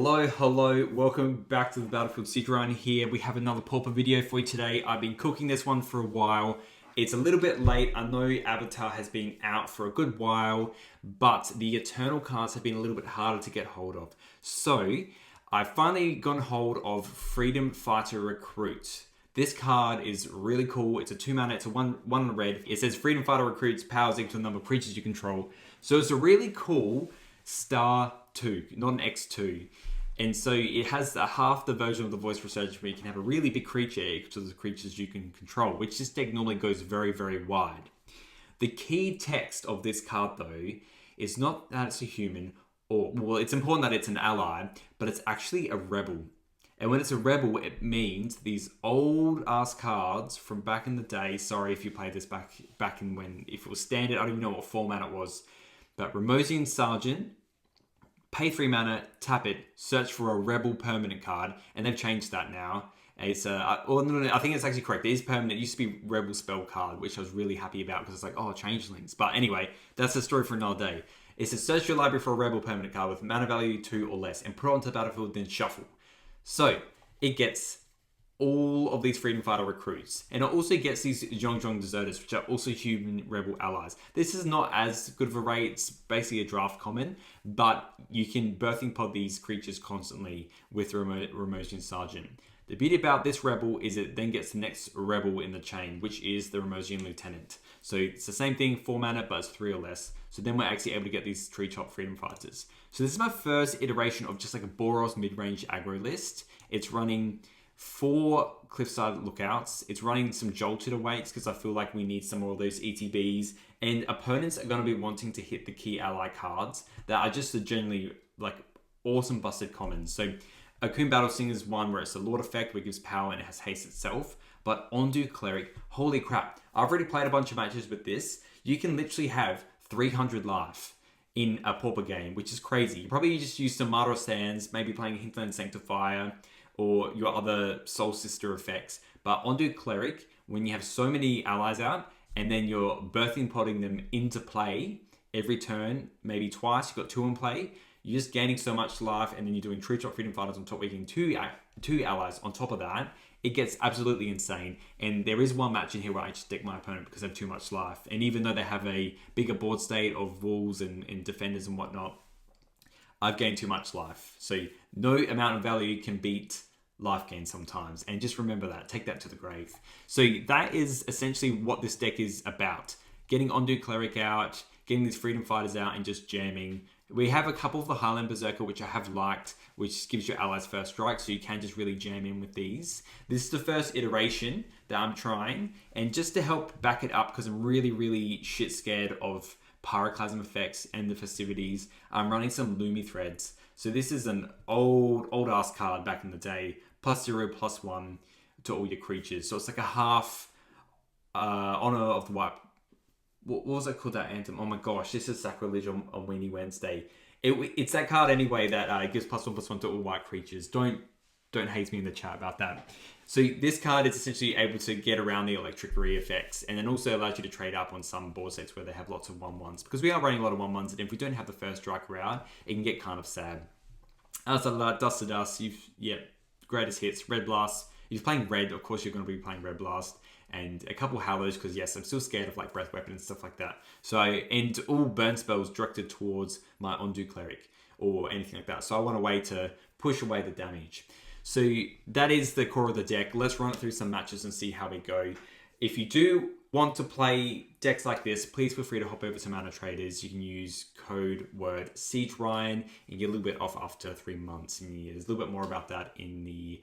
Hello, welcome back to the Battlefield Siege Run here. We have another Pauper video for you today. I've been cooking this one for a while. It's a little bit late. I know Avatar has been out for a good while, but the Eternal cards have been a little bit harder to get hold of. So, I've finally gotten hold of Freedom Fighter Recruit. This card is really cool. It's a 2-mana, it's a 1 red. It says Freedom Fighter Recruits powers equal to the number of creatures you control. So it's a really cool star 2, not an X2. And so it has half the version of the voice research where you can have a really big creature equal to the creatures you can control, which this deck normally goes very, very wide. The key text of this card though is not that it's a human, or well, it's important that it's an ally, but it's actually a rebel. And when it's a rebel, it means these old ass cards from back in the day. Sorry if you played this back in when, if it was standard, I don't even know what format it was. But Remosian Sergeant, pay 3 mana, tap it, search for a rebel permanent card, and they've changed that now. It's I think it's actually correct. It is permanent. It used to be rebel spell card, which I was really happy about because it's like, oh, changelings. But anyway, that's a story for another day. It says search your library for a rebel permanent card with mana value 2 or less, and put it onto the battlefield, then shuffle. So it gets all of these Freedom Fighter recruits, and it also gets these Zhong deserters, which are also human rebel allies. This is not as good of a rate. It's basically a draft common, but you can birthing pod these creatures constantly with Remosian Sergeant. The beauty about this rebel is it then gets the next rebel in the chain, which is the Remosian Lieutenant. So it's the same thing, 4 mana, but it's 3 or less. So then we're actually able to get these tree chop Freedom Fighters. So this is my first iteration of just like a Boros mid-range aggro list. It's running 4 Cliffside Lookouts. It's running some Jolted Awaits because I feel like we need some more of those ETBs. And opponents are going to be wanting to hit the key ally cards that are just generally like awesome busted commons. So Akun Battle Singer is one where it's a Lord effect where it gives power and it has haste itself. But Ondu Cleric, holy crap. I've already played a bunch of matches with this. You can literally have 300 life in a Pauper game, which is crazy. You probably just use some Martyr Sands, maybe playing Hinterland Sanctifier, or your other Soul Sister effects. But Ondu Cleric, when you have so many allies out, and then you're birthing podding them into play every turn, maybe twice, you've got 2 in play, you're just gaining so much life, and then you're doing Tree Chop Freedom Fighters on top, where you're getting two allies on top of that. It gets absolutely insane. And there is one match in here where I just deck my opponent because they have too much life. And even though they have a bigger board state of walls and defenders and whatnot, I've gained too much life. So no amount of value can beat life gain sometimes, and just remember that, take that to the grave. So that is essentially what this deck is about: getting Ondu Cleric out, getting these Freedom Fighters out, and just jamming. We have a couple of the Highland Berserker which I have liked, which gives your allies first strike, so you can just really jam in with these. This is the first iteration that I'm trying, and just to help back it up, because I'm really shit scared of Pyroclasm effects and the festivities, I'm running some Lumi Threads. So this is an old ass card back in the day, +0/+1 to all your creatures. So it's like a half Honor of the White. What was it called, that anthem? Oh my gosh, this is sacrilege on Weenie Wednesday. It's that card anyway that gives +1/+1 to all white creatures. Don't hate me in the chat about that. So this card is essentially able to get around the electricity effects, and then also allows you to trade up on some board sets where they have lots of 1/1s. Because we are running a lot of 1/1s, and if we don't have the first striker out, it can get kind of sad. Outside of that, Dust to Dust, greatest hits, Red Blast. If you're playing red, of course you're going to be playing Red Blast. And a couple Hallows, because yes, I'm still scared of like Breath Weapon and stuff like that. So and all burn spells directed towards my Ondu Cleric or anything like that. So I want a way to push away the damage. So that is the core of the deck. Let's run it through some matches and see how we go. If you do want to play decks like this, please feel free to hop over to Mana Traders. You can use code word SiegeRyan and get a little bit off after 3 months. And there's a little bit more about that in the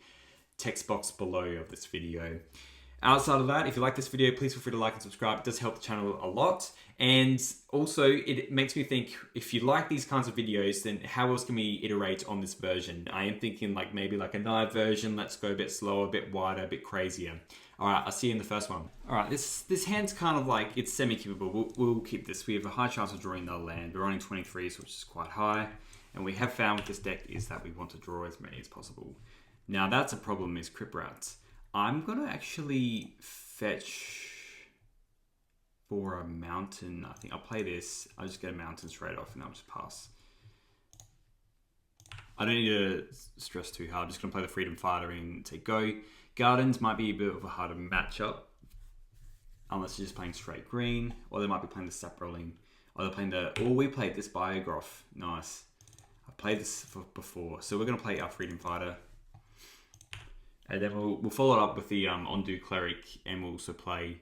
text box below of this video. Outside of that, if you like this video, please feel free to like and subscribe. It does help the channel a lot. And also, it makes me think, if you like these kinds of videos, then how else can we iterate on this version? I am thinking like maybe like a knife version. Let's go a bit slower, a bit wider, a bit crazier. All right, I'll see you in the first one. All right, this hand's kind of like, it's semi-keepable. We'll keep this. We have a high chance of drawing the land. We're running 23, so which is quite high. And we have found with this deck is that we want to draw as many as possible. Now that's a problem, is Crypt Rats. I'm going to actually fetch for a mountain. I think I'll play this. I'll just get a mountain straight off and I'll just pass. I don't need to stress too hard. I'm just going to play the Freedom Fighter and take go. Gardens might be a bit of a harder matchup. Unless you're just playing straight green. Or they might be playing the Sap Rolling. Or they're playing the... Oh, we played this Biograph. Nice. I've played this before. So we're going to play our Freedom Fighter. And then we'll follow it up with the Undo Cleric. And we'll also play...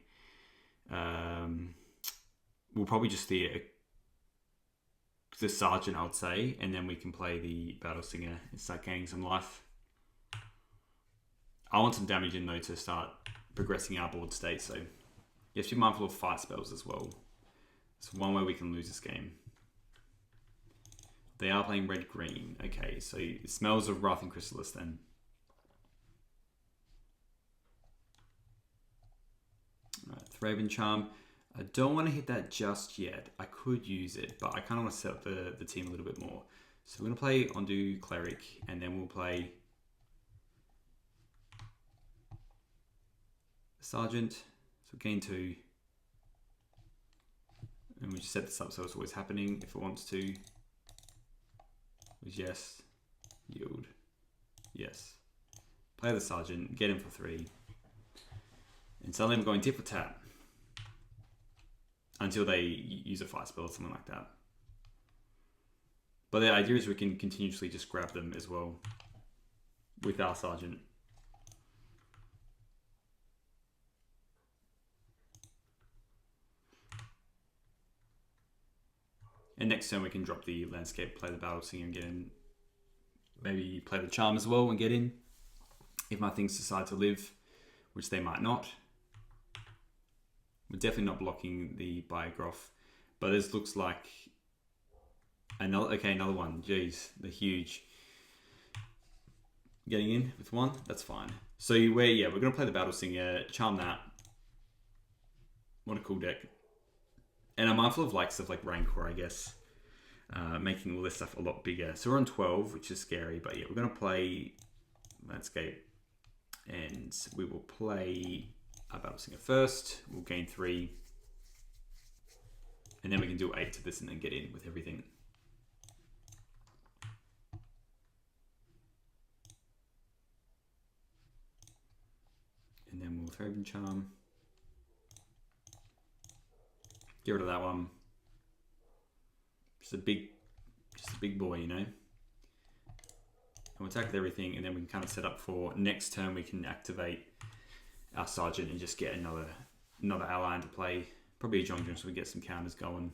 we'll probably just the Sergeant, I would say. And then we can play the Battle Singer and start gaining some life. I want some damage in, though, to start progressing our board state. So you have to be mindful of fight spells as well. It's one way we can lose this game. They are playing red-green. Okay, so it smells of Wrath and Chrysalis then. Alright, Thraben Charm. I don't want to hit that just yet. I could use it, but I kind of want to set up the team a little bit more. So we're going to play Undo Cleric, and then we'll play Sergeant. So gain 2. And we just set this up so it's always happening if it wants to. Was yes. Yield. Yes. Play the Sergeant. Get him for 3. And suddenly I'm going tip for tap. Until they use a fight spell or something like that. But the idea is we can continuously just grab them as well. With our Sergeant. And next turn we can drop the Landscape, play the Battle Singer and get in. Maybe play the Charm as well and get in. If my things decide to live, which they might not. We're definitely not blocking the Biograph. But this looks like another one. Jeez, the huge. Getting in with 1, that's fine. So we're gonna play the Battle Singer, charm that. What a cool deck. And I'm mindful of stuff like Rancor, I guess. Making all this stuff a lot bigger. So we're on 12, which is scary. But yeah, we're going to play Landscape. And we will play our Battle Singer first. We'll gain 3. And then we can do 8 to this and then get in with everything. And then we'll Thraben Charm. Get rid of that one. Just a big boy, you know. And we'll attack with everything, and then we can kind of set up for next turn. We can activate our Sergeant and just get another ally into play. Probably a Jongjong, so we get some counters going.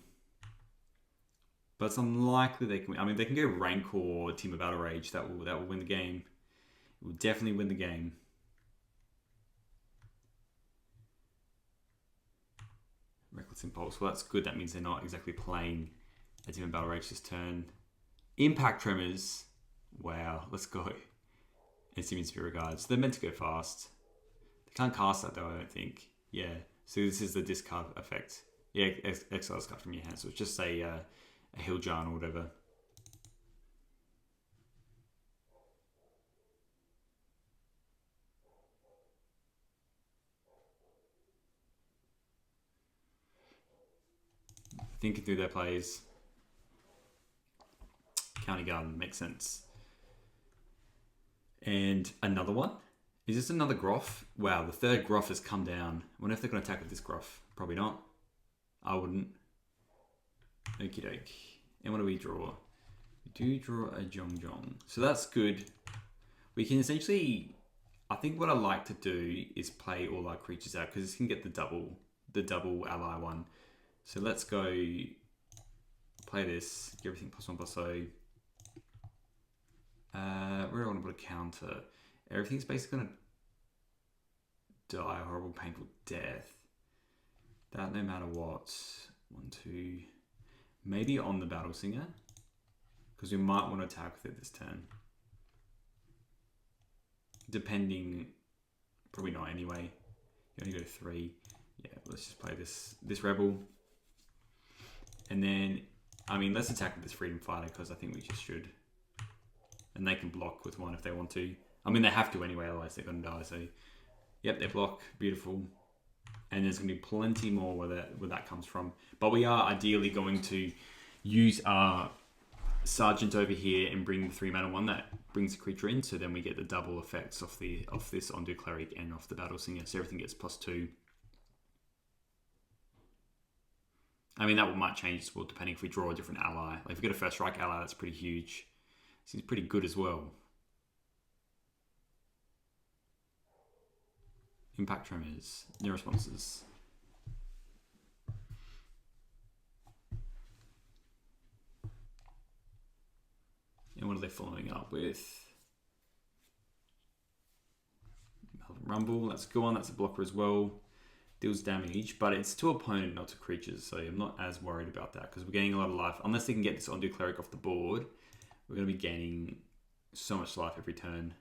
But it's unlikely they can. I mean, they can go Rancor or Team of Battle Rage. That will win the game. It will definitely win the game. Reckless Impulse. Well, that's good. That means they're not exactly playing a Team of Battle Rage this turn. Impact Tremors. Wow, let's go. And Simeon Spirit Guards. They're meant to go fast. They can't cast that though, I don't think. Yeah. So this is the discard effect. Yeah, exile this card from your hand. So it's just a Hill Jar or whatever. Thinking through their plays. County Garden makes sense. And another one? Is this another Groff? Wow, the third Groff has come down. I wonder if they're going to attack with this Groff. Probably not. I wouldn't. Okie doke. And what do we draw? We do draw a Jongjong. So that's good. We can essentially... I think what I like to do is play all our creatures out because this can get the double ally one. So let's go play this. Get everything +1/+0. Where do I want to put a counter? Everything's basically going to die a horrible, painful death. That no matter what. 1, 2. Maybe on the Battle Singer. Because we might want to attack with it this turn. Depending. Probably not anyway. You only go 3. Yeah, let's just play this Rebel. And then, I mean, let's attack with this Freedom Fighter because I think we just should. And they can block with 1 if they want to. I mean, they have to anyway, otherwise they're going to die. So, yep, they block. Beautiful. And there's going to be plenty more where that comes from. But we are ideally going to use our Sergeant over here and bring the 3-mana one that brings the creature in, so then we get the double effects off this Ondu Cleric and off the Battle Singer, so everything gets +2. I mean, that might change as well, depending if we draw a different ally. Like, if we get a first strike ally, that's pretty huge. Seems pretty good as well. Impact Tremors, new responses. And what are they following up with? Rumble, that's a good one. That's a blocker as well. Deals damage, but it's to opponent, not to creatures, so I'm not as worried about that because we're getting a lot of life. Unless they can get this Ondu Cleric off the board, we're going to be gaining so much life every turn.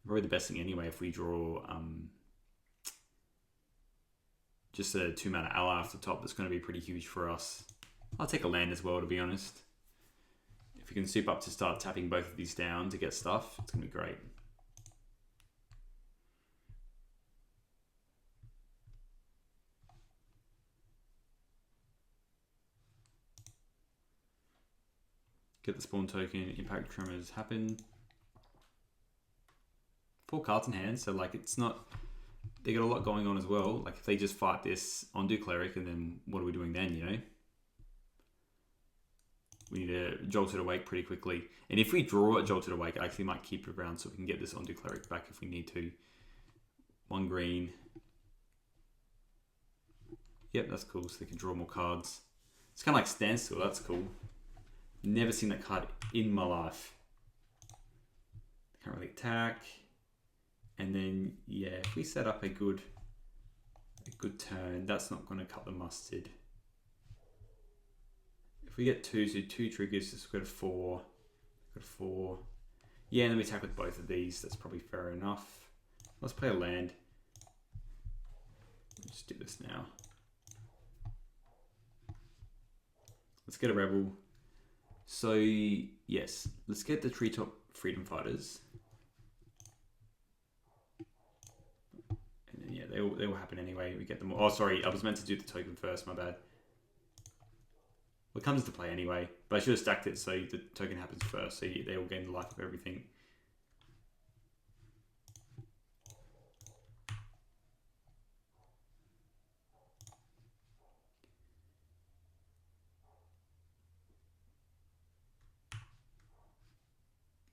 Probably the best thing anyway if we draw just a 2-mana ally off the top. That's going to be pretty huge for us. I'll take a land as well, to be honest. If we can soup up to start tapping both of these down to get stuff, it's going to be great. Get the spawn token, impact tremors happen. 4 cards in hand, so like it's not... They got a lot going on as well. Like if they just fight this Ondu Cleric, and then what are we doing then, you know? We need to jolt it awake pretty quickly. And if we draw a jolted awake, I actually might keep it around so we can get this Ondu Cleric back if we need to. 1 green. Yep, that's cool, so they can draw more cards. It's kind of like Standstill, that's cool. Never seen that card in my life. Can't really attack. And then, yeah, if we set up a good turn, that's not going to cut the mustard. If we get 2, so 2 triggers, just go to 4. Go to 4. Yeah, and then we attack with both of these. That's probably fair enough. Let's play a land. Let's do this now. Let's get a rebel. So, yes, let's get the Treetop Freedom Fighters. And then, yeah, they will happen anyway. We get them all. Oh, sorry, I was meant to do the token first, my bad. Well, it comes into play anyway, but I should have stacked it so the token happens first, so they all gain the life of everything.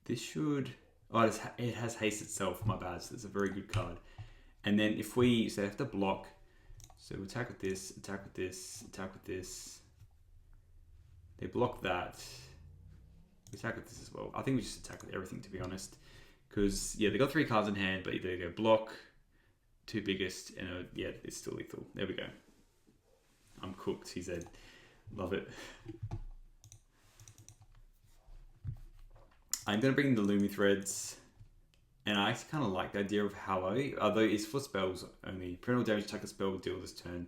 This should... Oh, it has haste itself, my bad, so it's a very good card. And then if we... So I have to block. So we attack with this, attack with this, attack with this. They block that. We attack with this as well. I think we just attack with everything, to be honest. Because, yeah, they got 3 cards in hand, but they go block, 2 biggest, and yeah, it's still lethal. There we go. I'm cooked, he said. Love it. I'm going to bring the Lumi Threads, and I actually kind of like the idea of Hallow, although it's for spells only. Prevent all damage, attack a spell will deal this turn.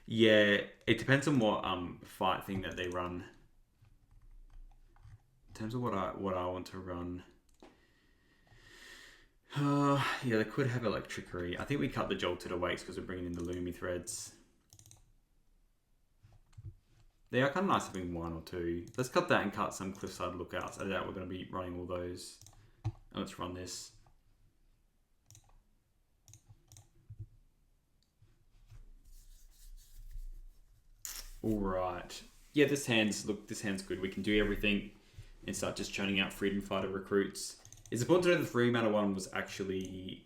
Yeah, it depends on what fight thing that they run. In terms of what I want to run. Yeah, they could have Electrickery. I think we cut the Jolted Awakes because we're bringing in the Lumi Threads. They are kind of nice having 1 or 2. Let's cut that and cut some Cliffside Lookouts. I doubt we're going to be running all those. And let's run this. All right. Yeah, this hand's good. We can do everything and start just churning out Freedom Fighter recruits. It's important to know the 3-mana one was actually...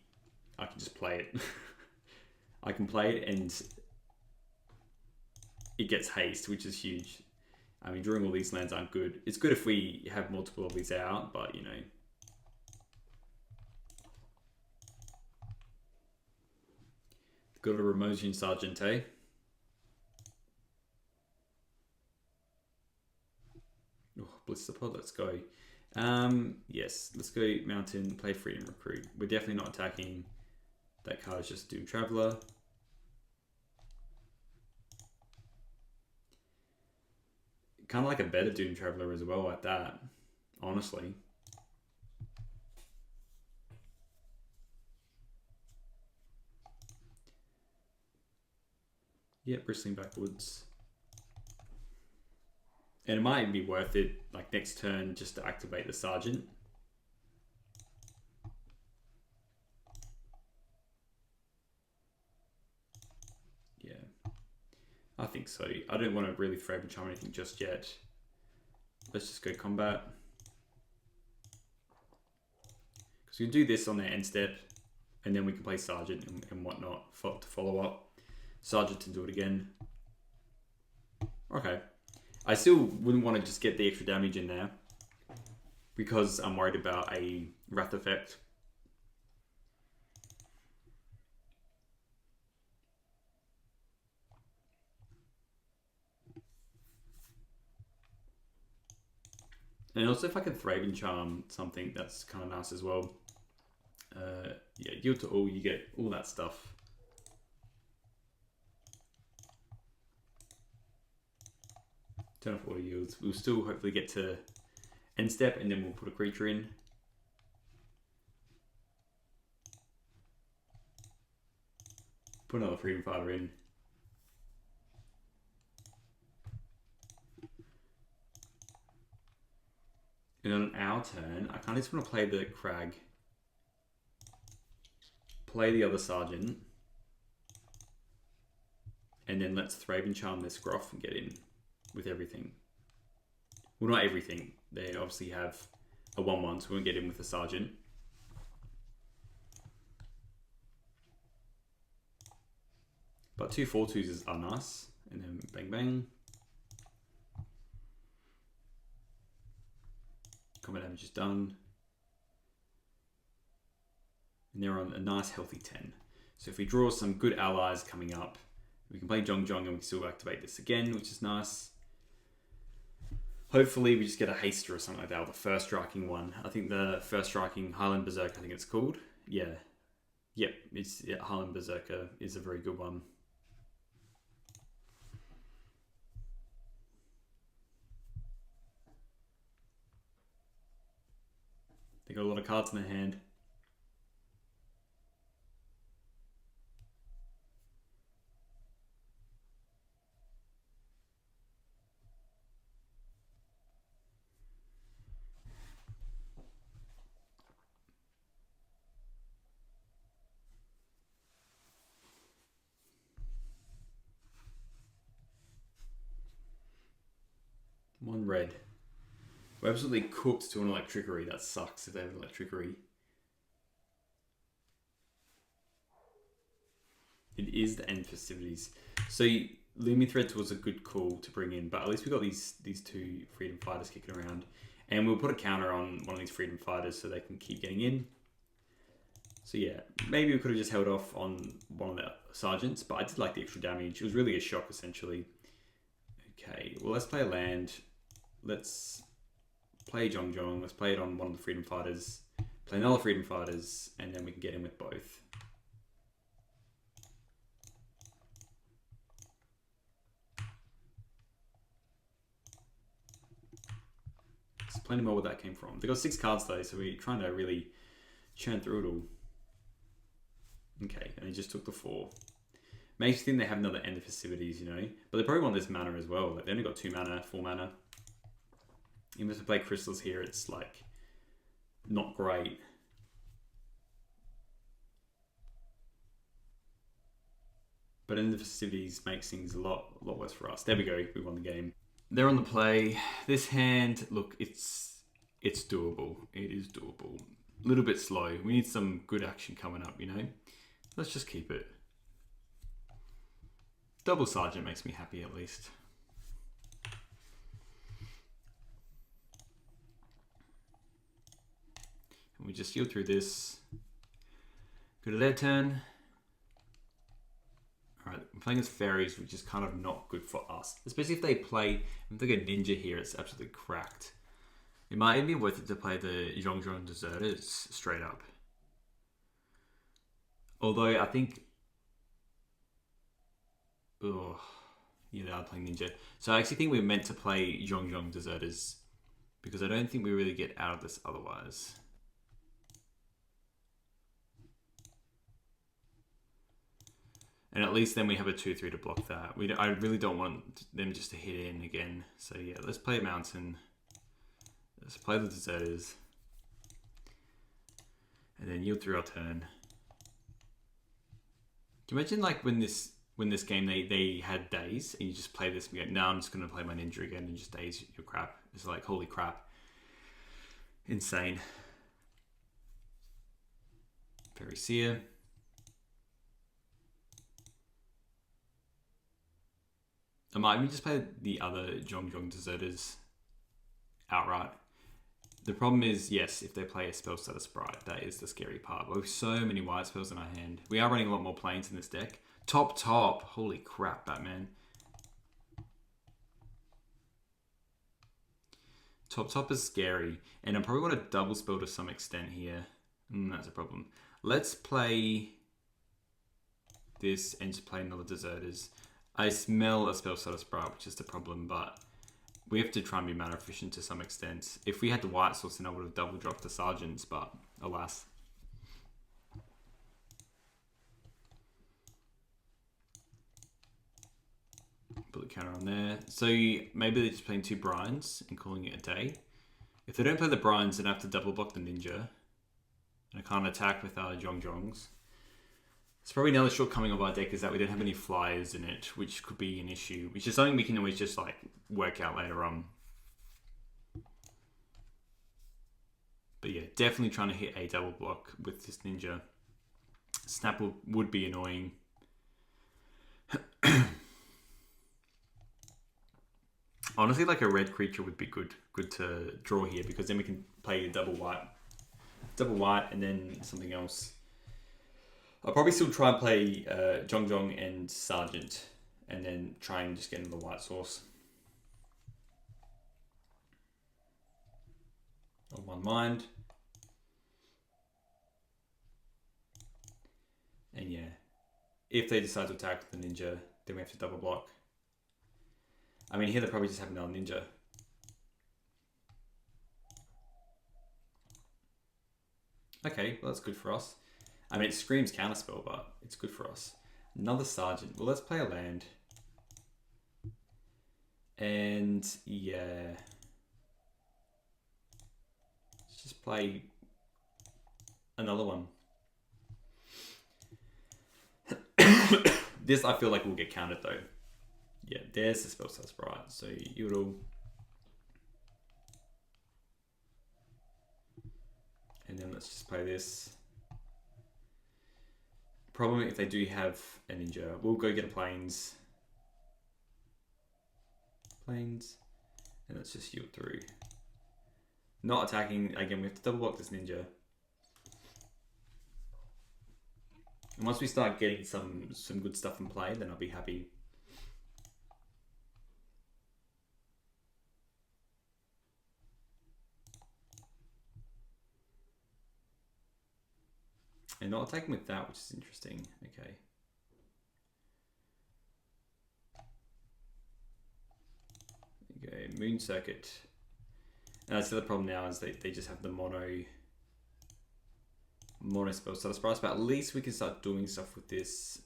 I can just play it. I can play it and it gets haste, which is huge. I mean, drawing all these lands aren't good. It's good if we have multiple of these out, but you know. Got a Ramosian Sergeant, eh? Oh, Blister Pod, let's go. Yes, let's go Mountain, play Freedom Recruit. We're definitely not attacking. That card is just Doom Traveler. Kind of like a better Doom Traveler as well at that, honestly. Yeah, bristling backwards. And it might be worth it, like next turn, just to activate the Sergeant. Yeah, I think so. I don't want to really throw and charm anything just yet. Let's just go combat. Because we can do this on their end step, and then we can play Sergeant and whatnot to follow up. Sergeant to do it again. Okay. I still wouldn't want to just get the extra damage in there because I'm worried about a Wrath effect. And also if I can Thraben Charm something, that's kind of nice as well. Yeah, yield to all, you get all that stuff. Turn off auto yields. We'll still hopefully get to end step and then we'll put a creature in. Put another Freedom Fighter in. And on our turn, I kind of just want to play the Crag. Play the other Sergeant. And then let's Thraben Charm this Groff and get in with everything. Well, not everything. They obviously have a 1/1, so we won't get in with the Sergeant. But 2 4/2s are nice. And then bang bang. Combat damage is done. And they're on a nice healthy 10. So if we draw some good allies coming up, we can play Jong Jong and we can still activate this again, which is nice. Hopefully we just get a Haster or something like that, or the first striking one. I think the first striking Highland Berserker, I think it's called. Yeah. Yep, Highland Berserker is a very good one. They got a lot of cards in their hand. One red. We're absolutely cooked to an Electrickery. That sucks if they have an Electrickery. It is the end festivities. So Looming Thread was a good call to bring in, but at least we got these 2 Freedom Fighters kicking around. And we'll put a counter on one of these Freedom Fighters so they can keep getting in. So yeah, maybe we could have just held off on one of the Sergeants, but I did like the extra damage. It was really a shock, essentially. Okay, well, let's play a land. Let's play Jong Jong. Let's play it on one of the Freedom Fighters. Play another Freedom Fighters, and then we can get in with both. There's plenty more where that came from. They got 6 cards though, so we're trying to really churn through it all. Okay, and he just took the 4. Makes you think they have another end of festivities, you know? But they probably want this mana as well. Like, they only got 2 mana, 4 mana. Even if they play crystals here, it's like not great. But end of festivities makes things a lot worse for us. There we go, we won the game. They're on the play. This hand, look, it's doable. It is doable. A little bit slow. We need some good action coming up, you know? Let's just keep it. Double Sergeant makes me happy at least. And we just yield through this. Go to their turn. Alright, I'm playing as Faeries, which is kind of not good for us. Especially if they play, if they get Ninja here, it's absolutely cracked. It might even be worth it to play the Zhongzhong Deserters straight up. Although I think... Oh, yeah, they are playing Ninja. So I actually think we're meant to play Zhongzhong Deserters because I don't think we really get out of this otherwise. And at least then we have a 2-3 to block that. I really don't want them just to hit in again. So yeah, let's play a mountain. Let's play the deserters. And then yield through our turn. Can you imagine like when this game they had days and you just play this and you go, no, I'm just going to play my ninja again and just daze your crap. It's like, holy crap. Insane. Very seer. I might even just play the other Zhong deserters outright. The problem is, yes, if they play a spell status sprite, that is the scary part. We have so many white spells in our hand. We are running a lot more planes in this deck. Top. Holy crap, Batman. Top is scary. And I probably want to double spell to some extent here. That's a problem. Let's play this and just play another deserters. I smell a spell status sprite, which is the problem, but we have to try and be mana efficient to some extent. If we had the white source, then I would have double dropped the sergeants, but alas. Put the counter on there. So maybe they're just playing 2 Brians and calling it a day. If they don't play the Brians, then I have to double block the ninja. And I can't attack with our Zhongs. It's probably another shortcoming of our deck is that we don't have any flyers in it, which could be an issue, which is something we can always just like work out later on. But yeah, definitely trying to hit a double block with this ninja. Snap would be annoying. Honestly, like a red creature would be good to draw here because then we can play a double white and then something else. I'll probably still try and play Zhong and Sergeant and then try and just get into the white source. On one mind. And yeah, if they decide to attack with the ninja, then we have to double block. I mean, here they probably just have another ninja. Okay, well that's good for us. I mean, it screams counterspell, but it's good for us. Another sergeant. Well, let's play a land. And yeah. Let's just play another one. This I feel like will get countered though. Yeah, there's the spell status sprite. So you'll. And then let's just play this. Problem if they do have a ninja, we'll go get a plains. And let's just yield through. Not attacking, again, we have to double block this ninja. And once we start getting some good stuff in play, then I'll be happy. And not attacking with that, which is interesting. Okay. Okay, Moon Circuit. And that's the other problem now is they just have the mono spell status price, but at least we can start doing stuff with this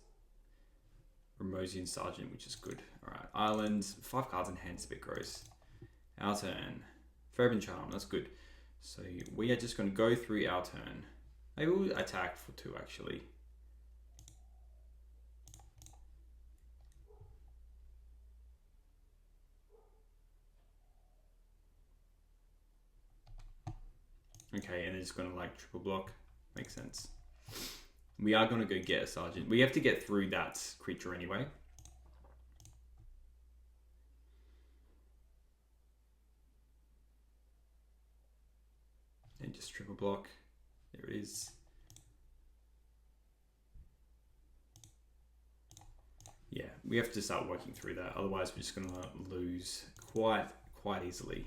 Remosian Sergeant, which is good. Alright, Islands, 5 cards in hand is a bit gross. Our turn. Fervent Charm, that's good. So we are just going to go through our turn. Maybe we'll attack for 2 actually. Okay, and it's going to like triple block. Makes sense. We are going to go get a sergeant. We have to get through that creature anyway. And just triple block. There it is. Yeah, we have to start working through that. Otherwise, we're just going to lose quite easily.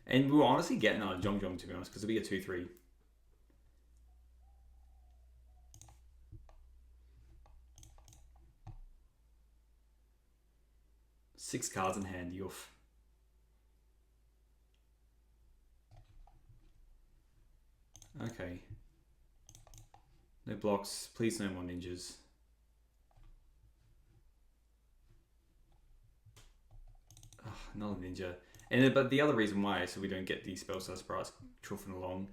And we were honestly getting our Zhong, to be honest, because it'll be a 2-3. Six cards in hand, youth. Okay. No blocks. Please no more ninjas. Oh, another ninja. And but the other reason why is so we don't get the spell sprites truffing along.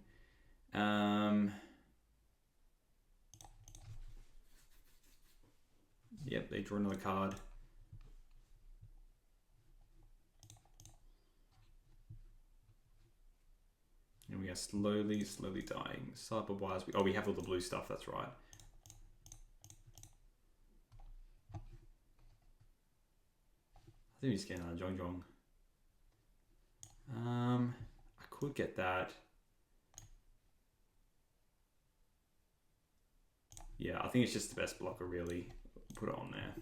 Yep, they draw another card. And we are slowly dying. Cyber wise, oh, we have all the blue stuff. That's right. I think we just get another Jong. I could get that. Yeah, I think it's just the best blocker, really. Put it on there.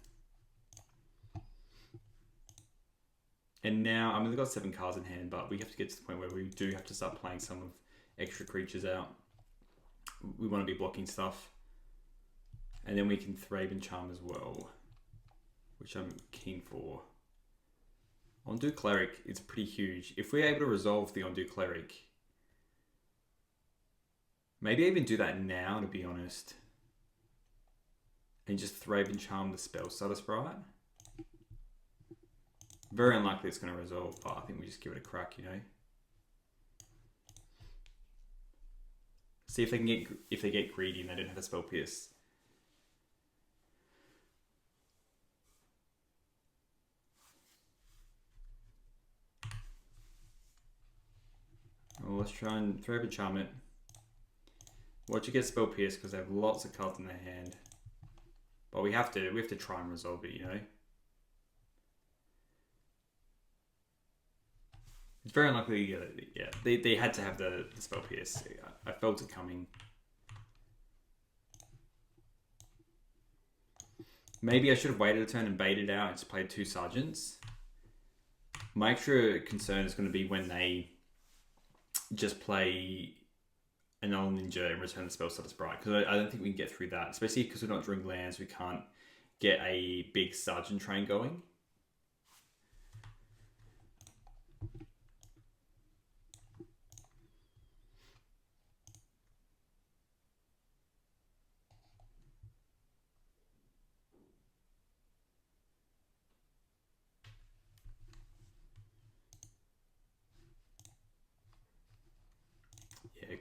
And now, I mean, they've got 7 cards in hand, but we have to get to the point where we do have to start playing some of extra creatures out. We want to be blocking stuff. And then we can Thraben and Charm as well, which I'm keen for. Undo Cleric is pretty huge. If we're able to resolve the Undo Cleric, maybe even do that now, to be honest. And just Thraben and Charm the spell Sprite. Very unlikely it's going to resolve, but I think we just give it a crack, you know. See if they can get greedy and they don't have a spell pierce. Well, let's try and Thraben and Charm it. Watch it get spell pierce because they have lots of cards in their hand. But we have to try and resolve it, you know. It's very unlikely, yeah. They had to have the spell pierce. I felt it coming. Maybe I should have waited a turn and baited out and just played 2 sergeants. My extra concern is going to be when they just play another ninja and return the spell Sprite, because I don't think we can get through that, especially because we're not drawing lands. We can't get a big sergeant train going.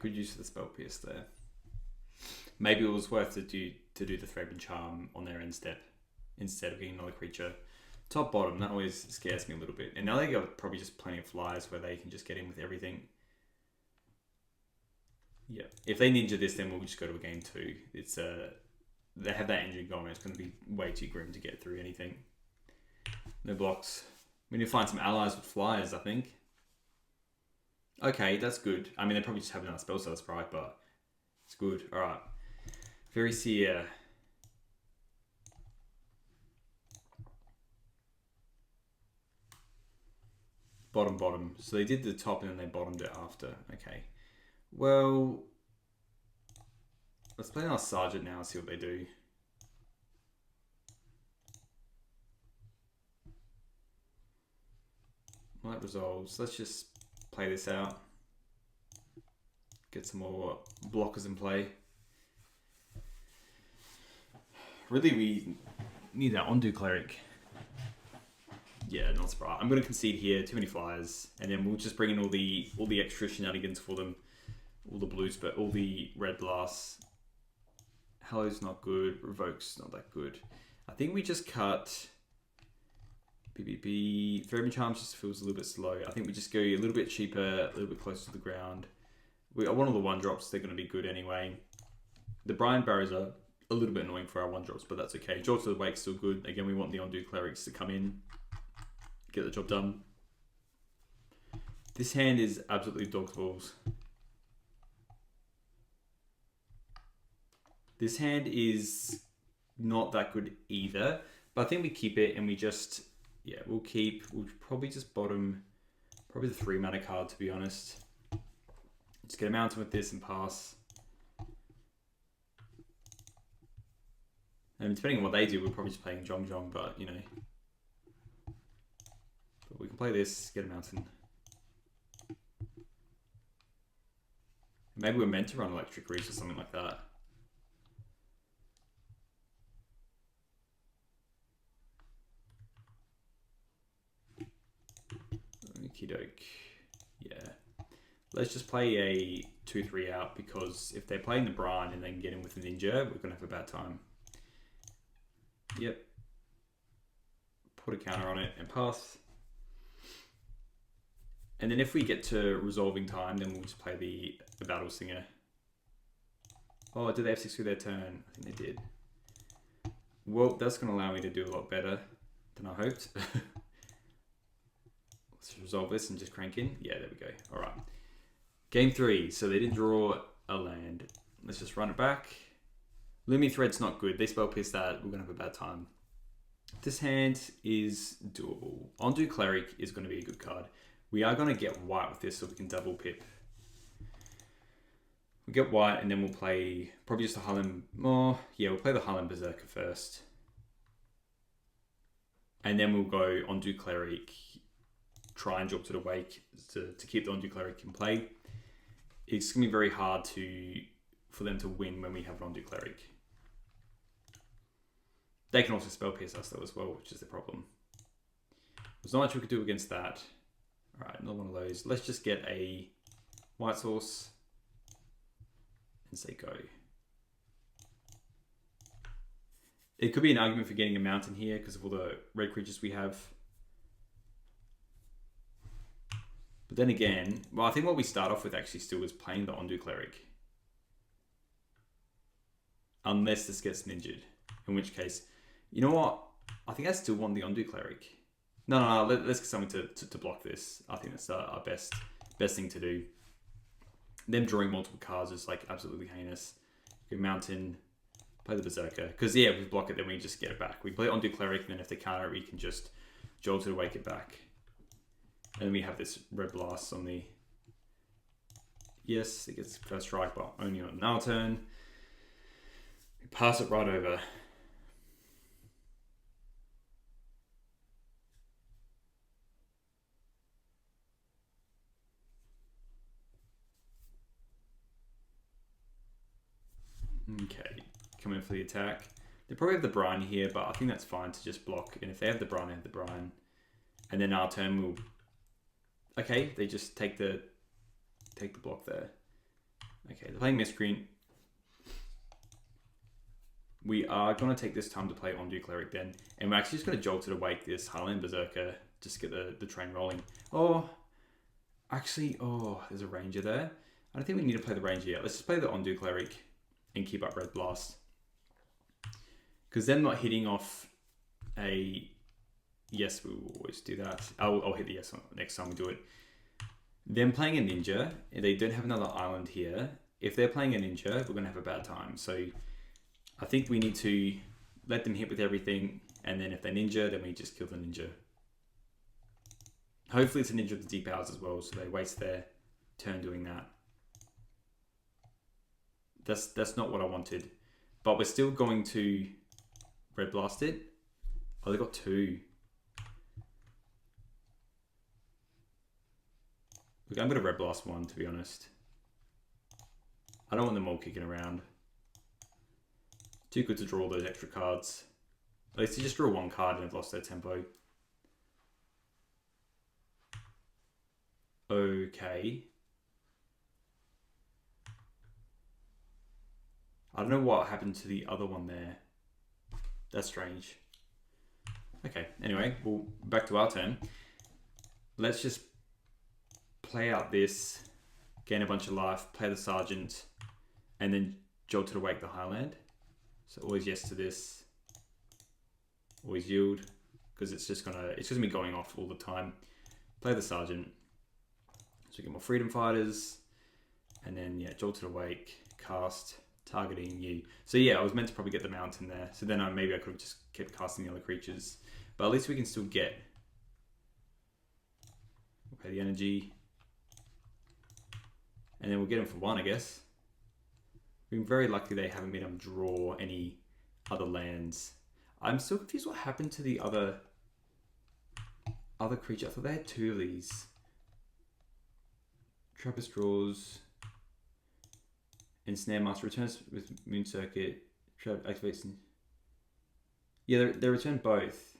Good use of the spell pierce there. Maybe it was worth to do the Thraben and Charm on their end step instead of getting another creature. Top bottom, that always scares me a little bit. And now they got probably just plenty of flyers where they can just get in with everything. Yeah, if they ninja this, then we'll just go to a game 2. It's they have that engine going. It's going to be way too grim to get through anything. No blocks. We need to find some allies with flyers, I think. Okay, that's good. I mean, they probably just have another spell Sprite, but it's good. All right. Very Seer. Bottom. So they did the top and then they bottomed it after. Okay. Well, let's play our Sergeant now and see what they do. Well, that resolves. Let's just play this out. Get some more blockers in play. Really, we need that Undo Cleric. Yeah, not Sprite. I'm going to concede here. Too many flyers, and then we'll just bring in all the extra shenanigans for them. All the blues, but all the red blasts. Hallow's not good. Revoke's not that good. I think we just cut. BBB. Thraben Charms just feels a little bit slow. I think we just go a little bit cheaper, a little bit closer to the ground. I want all the 1-drops. They're going to be good anyway. The Brian Barrows are a little bit annoying for our 1-drops, but that's okay. Jaw to the Wake's still good. Again, we want the Undo Clerics to come in, get the job done. This hand is absolutely dog's balls. This hand is not that good either, but I think we keep it and we just, yeah, we'll probably just bottom, probably the 3 mana card, to be honest. Just get a mountain with this and pass. And depending on what they do, we're probably just playing Jong, but you know. But we can play this, get a mountain. Maybe we're meant to run Electric Reach or something like that. Okie doke. Yeah. Let's just play a 2-3 out, because if they're playing the Brine and then get in with a Ninja, we're going to have a bad time. Yep. Put a counter on it and pass. And then if we get to resolving time, then we'll just play the Battle Singer. Oh, did they have 6 through their turn? I think they did. Well, that's going to allow me to do a lot better than I hoped. Let's resolve this and just crank in. Yeah, there we go. All right. Game 3. So they didn't draw a land. Let's just run it back. Looming Thread's not good. They spell pierce that. We're going to have a bad time. This hand is doable. Undo Cleric is going to be a good card. We are going to get white with this so we can double pip. We'll get white and then we'll play probably just a Highland. Oh, yeah, we'll play the Highland Berserker first. And then we'll go Undo Cleric, try and Jolted Awake to keep the Undo Cleric in play. It's going to be very hard for them to win when we have Undo Cleric. They can also spell pierce us though as well, which is the problem. There's not much we could do against that. Alright, another one of those. Let's just get a white source and say go. It could be an argument for getting a mountain here because of all the red creatures we have. But then again, well, I think what we start off with actually still is playing the Undo Cleric. Unless this gets ninjaed. In which case, you know what? I think I still want the Undo Cleric. No, let's get something to block this. I think that's our best thing to do. Them drawing multiple cards is like absolutely heinous. Go mountain, play the Berserker. Because yeah, if we block it, then we just get it back. We play Undo Cleric, and then if they counter it, we can just Jolt it, wake it back. And then we have this Red Blast on the... Yes, it gets first strike, but only on our turn. We pass it right over. Okay, come in for the attack. They probably have the Brine here, but I think that's fine to just block. And if they have the Brine, they have the Brine. And then our turn will... Okay, they just take the block there. Okay, they're playing Miscreant. We are going to take this time to play Undo Cleric then. And we're actually just going to Jolt it awake this Highland Berserker. Just get the train rolling. Oh, actually, oh, there's a Ranger there. I don't think we need to play the Ranger yet. Let's just play the Undo Cleric and keep up Red Blast. Because them not hitting off a... Yes, we will always do that. I'll hit the yes next time we do it. Them playing a Ninja, they don't have another island here. If they're playing a Ninja, we're going to have a bad time. So I think we need to let them hit with everything. And then if they Ninja, then we just kill the Ninja. Hopefully it's a Ninja with the deep powers as well, so they waste their turn doing that. That's not what I wanted. But we're still going to Red Blast it. Oh, they got 2. Look, I'm going to Red Blast 1, to be honest. I don't want them all kicking around. Too good to draw all those extra cards. At least they just draw 1 card and have lost their tempo. Okay. I don't know what happened to the other one there. That's strange. Okay, anyway, well, back to our turn. Let's just play out this, gain a bunch of life, play the Sergeant, and then Jolt it awake the Highland. So always yes to this. Always yield, because it's just gonna be going off all the time. Play the Sergeant. So we get more Freedom Fighters. And then yeah, Jolt it awake, cast, targeting you. So yeah, I was meant to probably get the mountain there. So then maybe I could have just kept casting the other creatures. But at least we can still get... Okay, the energy. And then we'll get them for 1, I guess. We've been very lucky they haven't been able to draw any other lands. I'm still confused what happened to the other creature. I thought they had 2 of these. Trappist draws. And Snare Master returns with Moon Circuit. Activates. Yeah, they return both.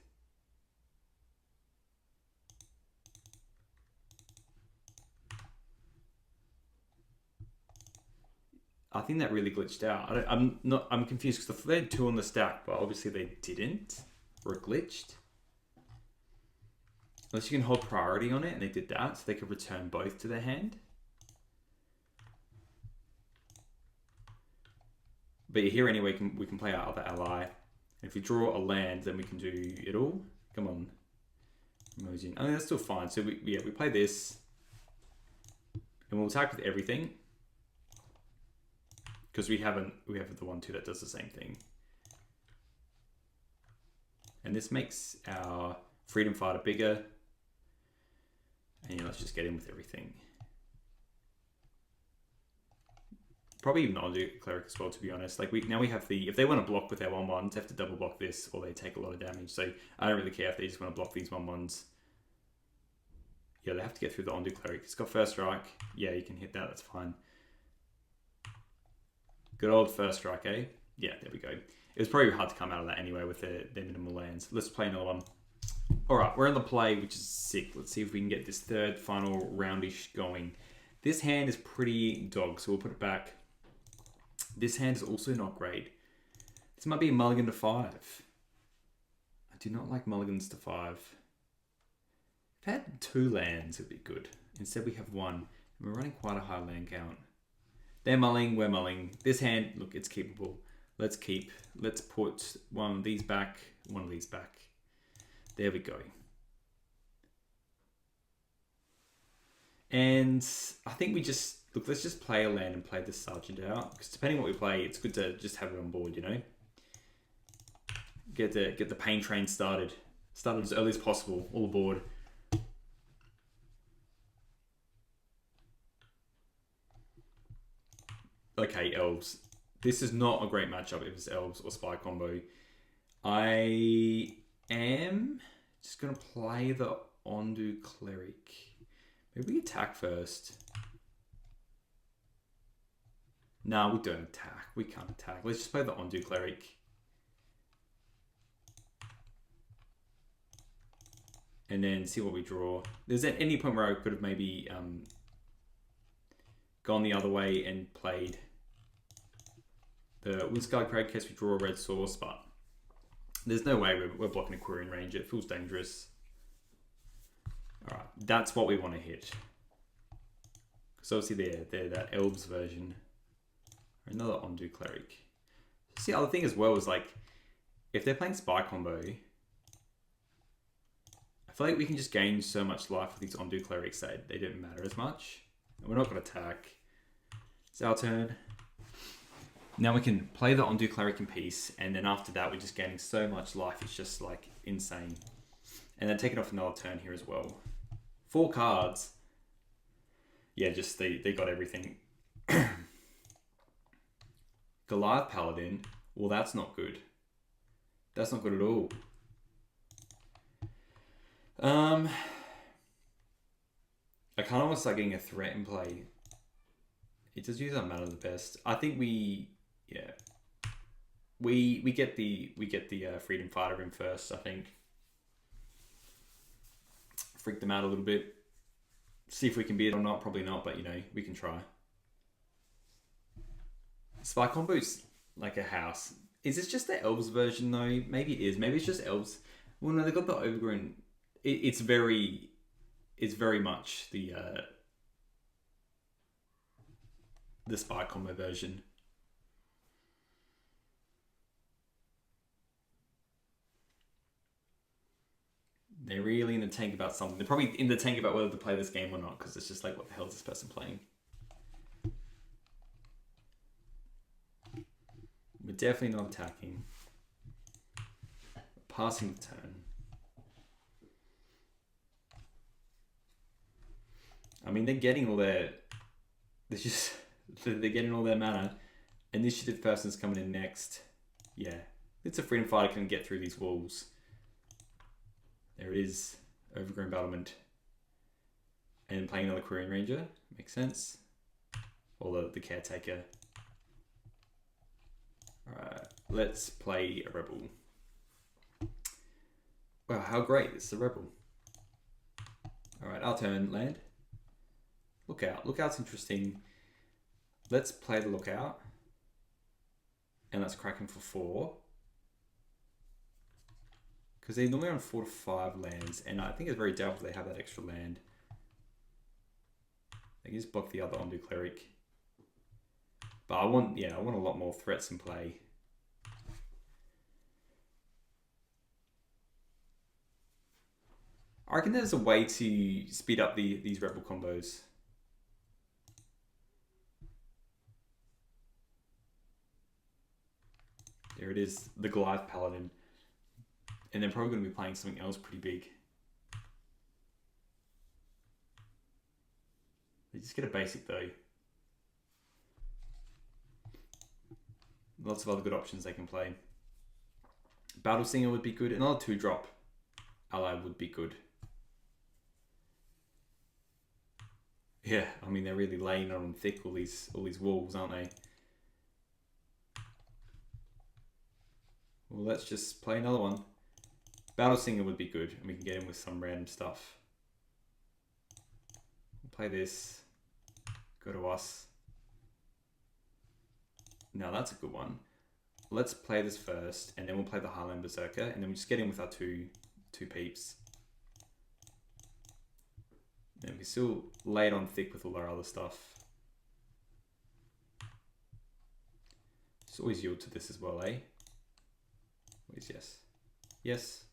I think that really glitched out. I'm confused because they had 2 on the stack, but obviously they didn't, or it glitched. Unless you can hold priority on it, and they did that, so they could return both to their hand. But here anyway, we can play our other ally. And if we draw a land, then we can do it all. Come on. Emojin. I mean, that's still fine. So we play this. And we'll attack with everything. Because we have the 1/2 that does the same thing. And this makes our Freedom Fighter bigger. And let's just get in with everything. Probably even Undo Cleric as well, to be honest. Like now we have if they want to block with their 1/1s, they have to double block this, or they take a lot of damage. So I don't really care if they just want to block these 1/1s. Yeah, they have to get through the Undo Cleric. It's got first strike. Yeah, you can hit that. That's fine. Good old first strike, eh? Yeah, there we go. It was probably hard to come out of that anyway with their minimal lands. Let's play another one. All right, we're in the play, which is sick. Let's see if we can get this third final roundish going. This hand is pretty dog, so we'll put it back. This hand is also not great. This might be a mulligan to 5. I do not like mulligans to 5. If I had 2 lands, it'd be good. Instead, we have 1. And we're running quite a high land count. They're mulling, we're mulling. This hand, look, it's keepable. Let's keep. Let's put one of these back, one of these back. There we go. And I think we just... Look, let's just play a land and play this Sergeant out. Because depending on what we play, it's good to just have it on board, you know? Get the pain train started. Started as early as possible. All aboard. Okay, Elves. This is not a great matchup if it's Elves or Spy combo. I am just going to play the Undo Cleric. Maybe we attack first. Nah, we don't attack. We can't attack. Let's just play the Undo Cleric. And then see what we draw. There's at any point where I could have maybe gone the other way and played the Windscarred Crag in case we draw a red source, but there's no way we're blocking a Quirion Ranger. It feels dangerous. Alright, that's what we want to hit. Because obviously they're that Elves version. Another Undo Cleric. See, the other thing as well is like, if they're playing Spy combo, I feel like we can just gain so much life with these Undo Clerics that they don't matter as much. And we're not going to attack. It's our turn. Now we can play the Undo Cleric in peace, and then after that we're just gaining so much life, it's just like insane. And then taking off another turn here as well. 4 cards. Yeah, just they got everything. Goliath Paladin. Well, that's not good. That's not good at all. I kind of want to start getting a threat in play. It does use our mana the best. I think we get the Freedom Fighter in first. I think freak them out a little bit. See if we can beat it or not. Probably not, but you know we can try. Spy combo's like a house. Is this just the Elves version though? Maybe it is. Maybe it's just Elves. Well, no, they got the Overgrown. It's very much the Spy combo version. They're really in the tank about something. They're probably in the tank about whether to play this game or not, because it's just like, what the hell is this person playing? We're definitely not attacking. We're passing the turn. I mean, they're getting all their... They're getting all their mana. Initiative person's coming in next. Yeah. It's a Freedom Fighter can get through these walls. There it is. Overgrown Battlement. And playing another Quirion Ranger. Makes sense. Or the Caretaker. Alright. Let's play a Rebel. Wow, how great. It's a Rebel. Alright, our turn. Land. Lookout. Lookout's interesting. Let's play the Lookout. And let's crack him for 4. Because they normally run 4 to 5 lands. And I think it's very doubtful they have that extra land. They can just block the other Undo Cleric. But I want a lot more threats in play. I reckon there's a way to speed up these Rebel combos. There it is, the Goliath Paladin. And they're probably going to be playing something else pretty big. They just get a basic though. Lots of other good options they can play. Battle Singer would be good. Another 2-drop ally would be good. Yeah, I mean they're really laying on thick all these wolves, aren't they? Well, let's just play another one. Battle Singer would be good, and we can get him with some random stuff. We'll play this. Go to us. Now that's a good one. Let's play this first, and then we'll play the Highland Berserker, and then we just get in with our two peeps. And we still lay it on thick with all our other stuff. Just always yield to this as well, eh? Always yes. Yes.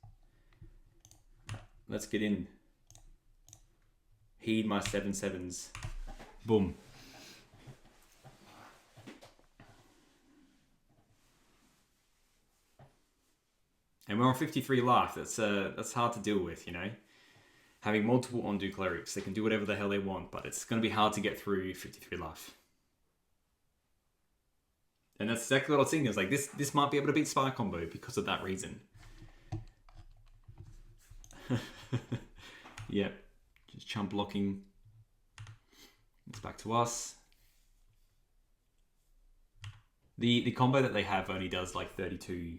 Let's get in. Heed my 7/7s. Boom. And we're on 53 life. That's hard to deal with, you know. Having multiple Undo Clerics, they can do whatever the hell they want, but it's going to be hard to get through 53 life. And that's exactly what I was thinking. It's like this might be able to beat Spire Combo because of that reason. Yep, just chump blocking. It's back to us. The combo that they have only does like 32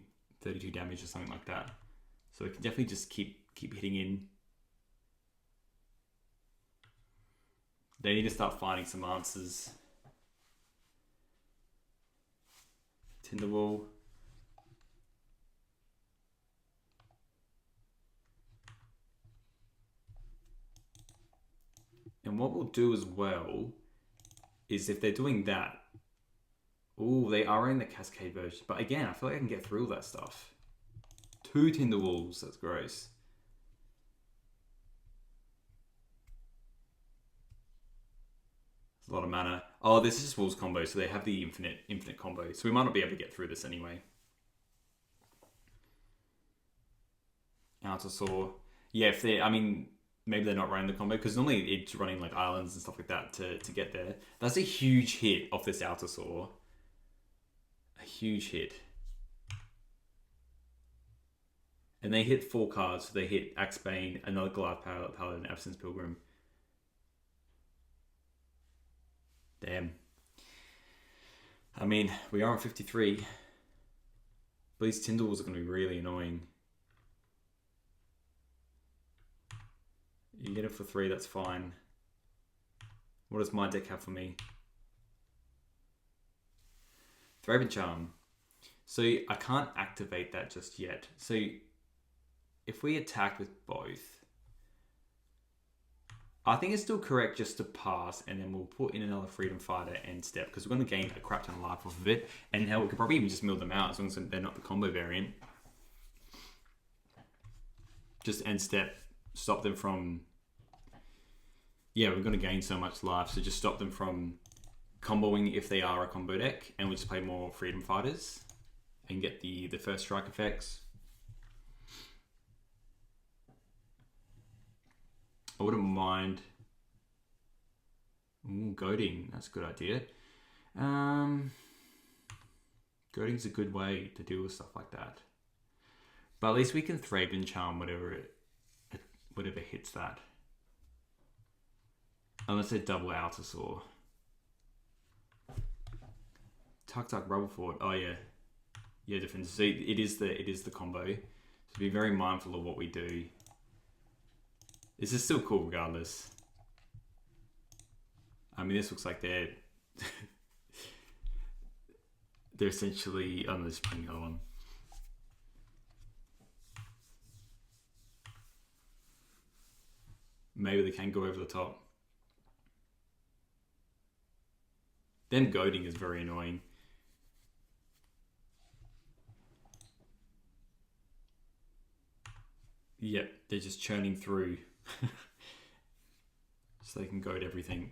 damage or something like that. So it can definitely just keep hitting in. They need to start finding some answers. Tinderwall. And what we'll do as well is if they're doing that, oh, they are in the Cascade version. But again, I feel like I can get through all that stuff. 2 Tinderwalls, that's gross. It's a lot of mana. Oh, this is just Wolves combo, so they have the infinite combo. So we might not be able to get through this anyway. Outer Saw. Yeah, if they, I mean, maybe they're not running the combo, because normally it's running like islands and stuff like that to get there. That's a huge hit off this Outer Saw. A huge hit. And they hit 4 cards, so they hit Axebane, another Goliath Paladin, Absence Pilgrim. Damn. I mean, we are on 53. But these Tindals are going to be really annoying. You get it for 3, that's fine. What does my deck have for me? Thraben Charm. So I can't activate that just yet. So if we attack with both, I think it's still correct just to pass, and then we'll put in another Freedom Fighter end step, because we're going to gain a crap ton of life off of it. And hell, we could probably even just mill them out as long as they're not the combo variant. Just end step, stop them from... Yeah, we're going to gain so much life, so just stop them from comboing if they are a combo deck, and we'll just play more Freedom Fighters and get the first strike effects. I wouldn't mind. Ooh, goading, that's a good idea. Goading's a good way to deal with stuff like that. But at least we can Thraben Charm whatever hits that. Unless they double Outer Saw. Tuk Rubble Fort. Oh yeah. Yeah, different. So it is the combo. So be very mindful of what we do. This is still cool regardless. I mean, this looks like they're they're essentially, oh no, they're just playing the other one. Maybe they can go over the top. Them goading is very annoying. Yep, they're just churning through. So they can goad everything.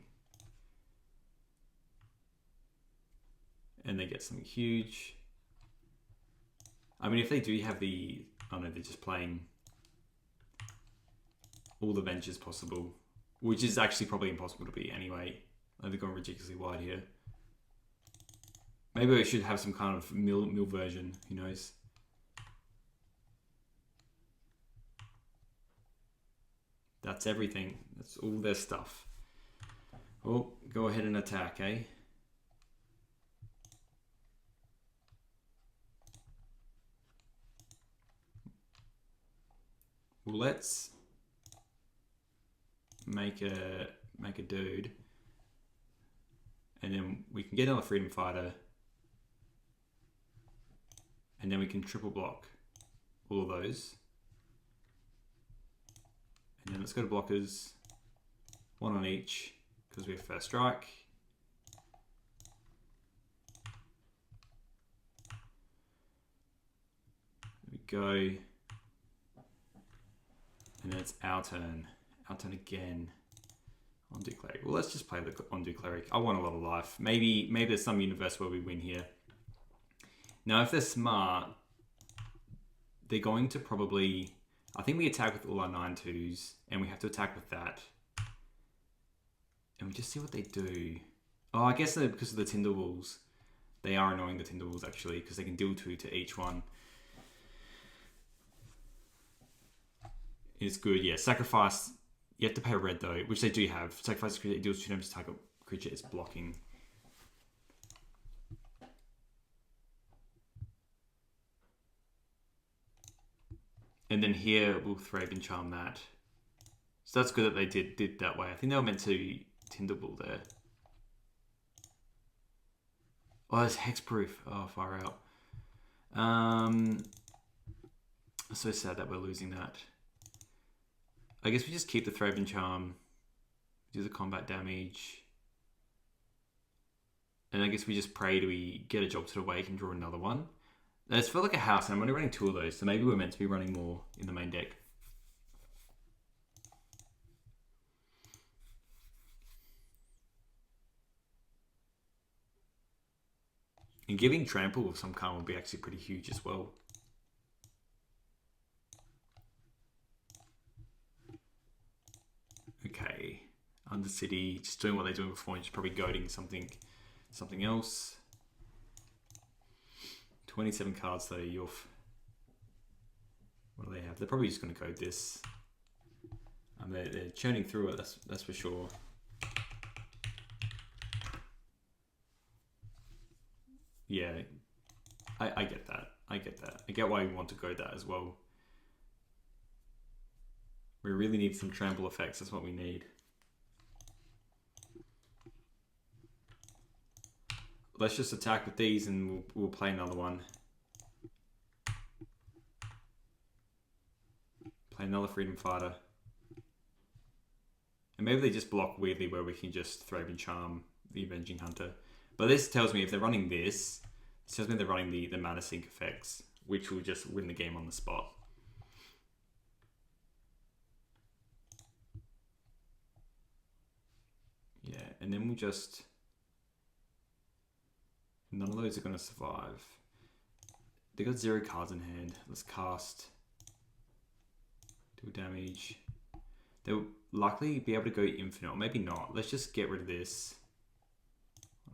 And they get something huge. I mean, if they do have the... Oh no, they're just playing all the ventures possible, which is actually probably impossible to beat anyway. They've gone ridiculously wide here. Maybe we should have some kind of mill version, who knows. That's everything. That's all their stuff. Well, go ahead and attack, eh? Well, let's make a dude, and then we can get another freedom fighter, and then we can triple block all of those. And then let's go to blockers, one on each, because we have first strike. There we go. And then it's our turn. Our turn again. Undo Cleric. Well, let's just play the Undo Cleric. I want a lot of life. Maybe there's some universe where we win here. Now, if they're smart, they're going to probably... I think we attack with all our 9/2s, and we have to attack with that. And we just see what they do. Oh, I guess because of the Tinderwolves. They are annoying, the Tinderwolves, actually, because they can deal 2 to each one. It's good, yeah. Sacrifice, you have to pay a red though, which they do have. Sacrifice creature, it deals 2 damage to target creature, it's blocking. And then here we'll Thraben and Charm that. So that's good that they did that way. I think they were meant to Tinderbull there. Oh, it's hexproof. Oh, far out. So sad that we're losing that. I guess we just keep the Thraben Charm, do the combat damage, and I guess we just pray till we get a Job to the Wake and draw another one. It's felt like a house, and I'm only running 2 of those, so maybe we're meant to be running more in the main deck. And giving Trample of some kind would be actually pretty huge as well. Okay, Undercity, just doing what they're doing before, and just probably goading something else. 27 cards though, Yuff. What do they have? They're probably just going to code this. They're churning through it, that's for sure. Yeah, I get that. I get why you want to code that as well. We really need some trample effects, that's what we need. Let's just attack with these and we'll play another one. Play another Freedom Fighter. And maybe they just block weirdly where we can just Thraben Charm the Avenging Hunter. But this tells me if they're running this, it tells me they're running the Mana Sink effects, which will just win the game on the spot. Yeah, and then we'll just... None of those are going to survive. They got 0 cards in hand. Let's cast. Do damage. They'll likely be able to go infinite, or maybe not. Let's just get rid of this.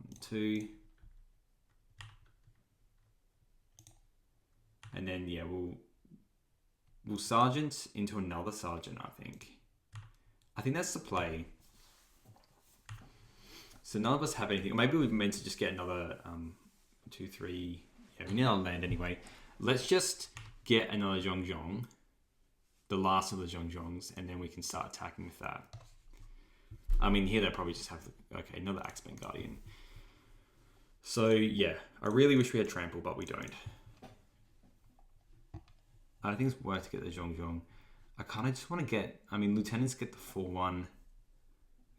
1, 2. And then, yeah, we'll Sergeant into another Sergeant, I think. I think that's the play. So none of us have anything. Or maybe we're meant to just get another 2, 3. Yeah, we need another land anyway. Let's just get another Zhong, the last of the Zhongs, and then we can start attacking with that. I mean, here they'll probably just have, okay, another Axebane Guardian. So yeah, I really wish we had trample, but we don't. I think it's worth to get the Zhong. I kind of just want to get... I mean, Lieutenants get the 4-1. We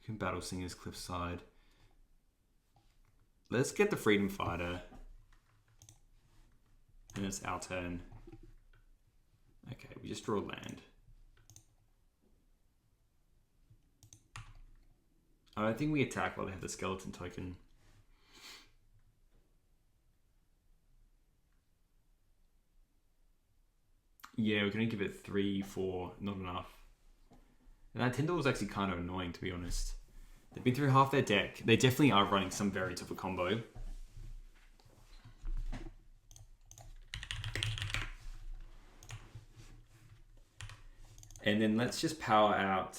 can Battle Singers Cliffside. Let's get the Freedom Fighter. And it's our turn. Okay, we just draw land. I don't think we attack while they have the skeleton token. Yeah, we're going to give it 3, 4, not enough. And that Tyndall was actually kind of annoying, to be honest. They've been through half their deck. They definitely are running some variants of a combo. And then let's just power out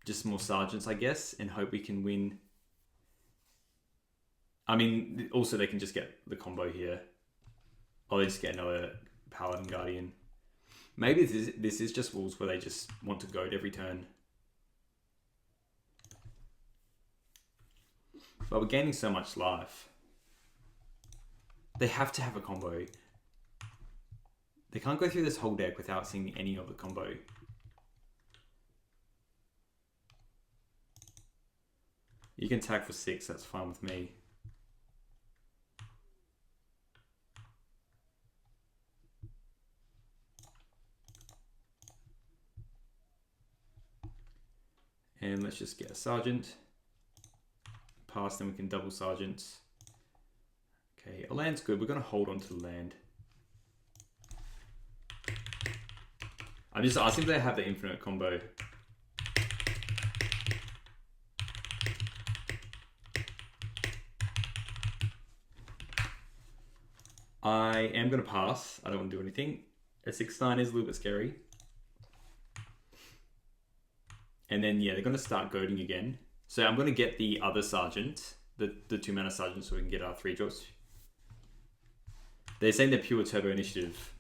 just more sergeants, I guess, and hope we can win. I mean, also they can just get the combo here. Or they just get another Paladin Guardian. Maybe this is just rules where they just want to goad every turn. But we're gaining so much life. They have to have a combo. They can't go through this whole deck without seeing any of the combo. You can attack for 6, that's fine with me. And let's just get a Sergeant. Pass, then we can double Sergeants. Okay, a land's good. We're going to hold on to the land. I'm just asking if they have the infinite combo. I am going to pass. I don't want to do anything. A 6-9 is a little bit scary. And then, yeah, they're going to start goading again. So I'm going to get the other Sergeant, the 2-mana Sergeant, so we can get our 3 drops. They're saying they're pure turbo initiative.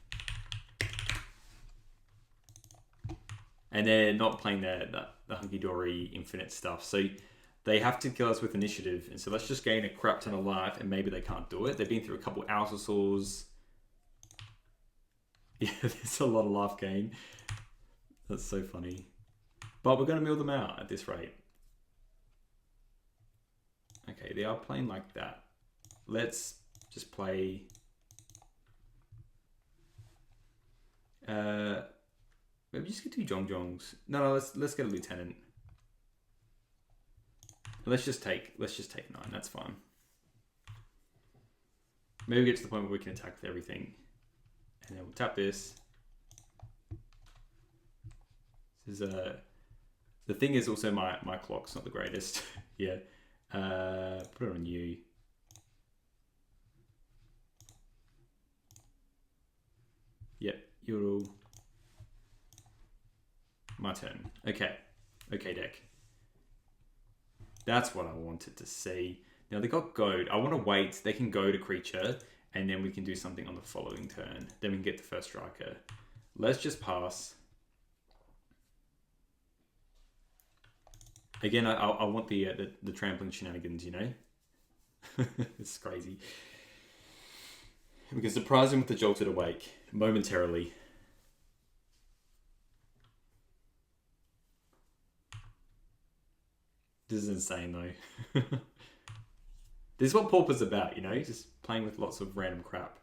And they're not playing the hunky-dory infinite stuff. So they have to kill us with initiative. And so let's just gain a crap ton of life, and maybe they can't do it. They've been through a couple Alsasaurs. Yeah, there's a lot of life gain. That's so funny. But we're going to mill them out at this rate. Okay, they are playing like that. Let's just play... maybe just get 2 Zhongzhongs. No, let's get a Lieutenant. Let's just take 9, that's fine. Maybe we get to the point where we can attack with everything. And then we'll tap this. This is the thing is also my clock's not the greatest. Yeah. Put it on you. Yep, you're all... My turn. Okay. Okay, deck. That's what I wanted to see. Now they got goad. I want to wait. They can goad a creature, and then we can do something on the following turn. Then we can get the first striker. Let's just pass. Again, I want the trampling shenanigans, you know? It's crazy. We can surprise him with the Jolted Awake momentarily. This is insane, though. This is what Pauper's about, you know? Just playing with lots of random crap.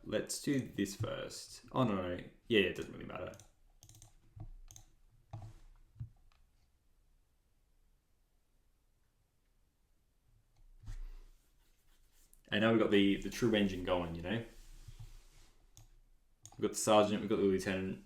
Let's do this first. Oh, no. Yeah, it doesn't really matter. And now we've got the true engine going, you know? We've got the Sergeant, we've got the Lieutenant.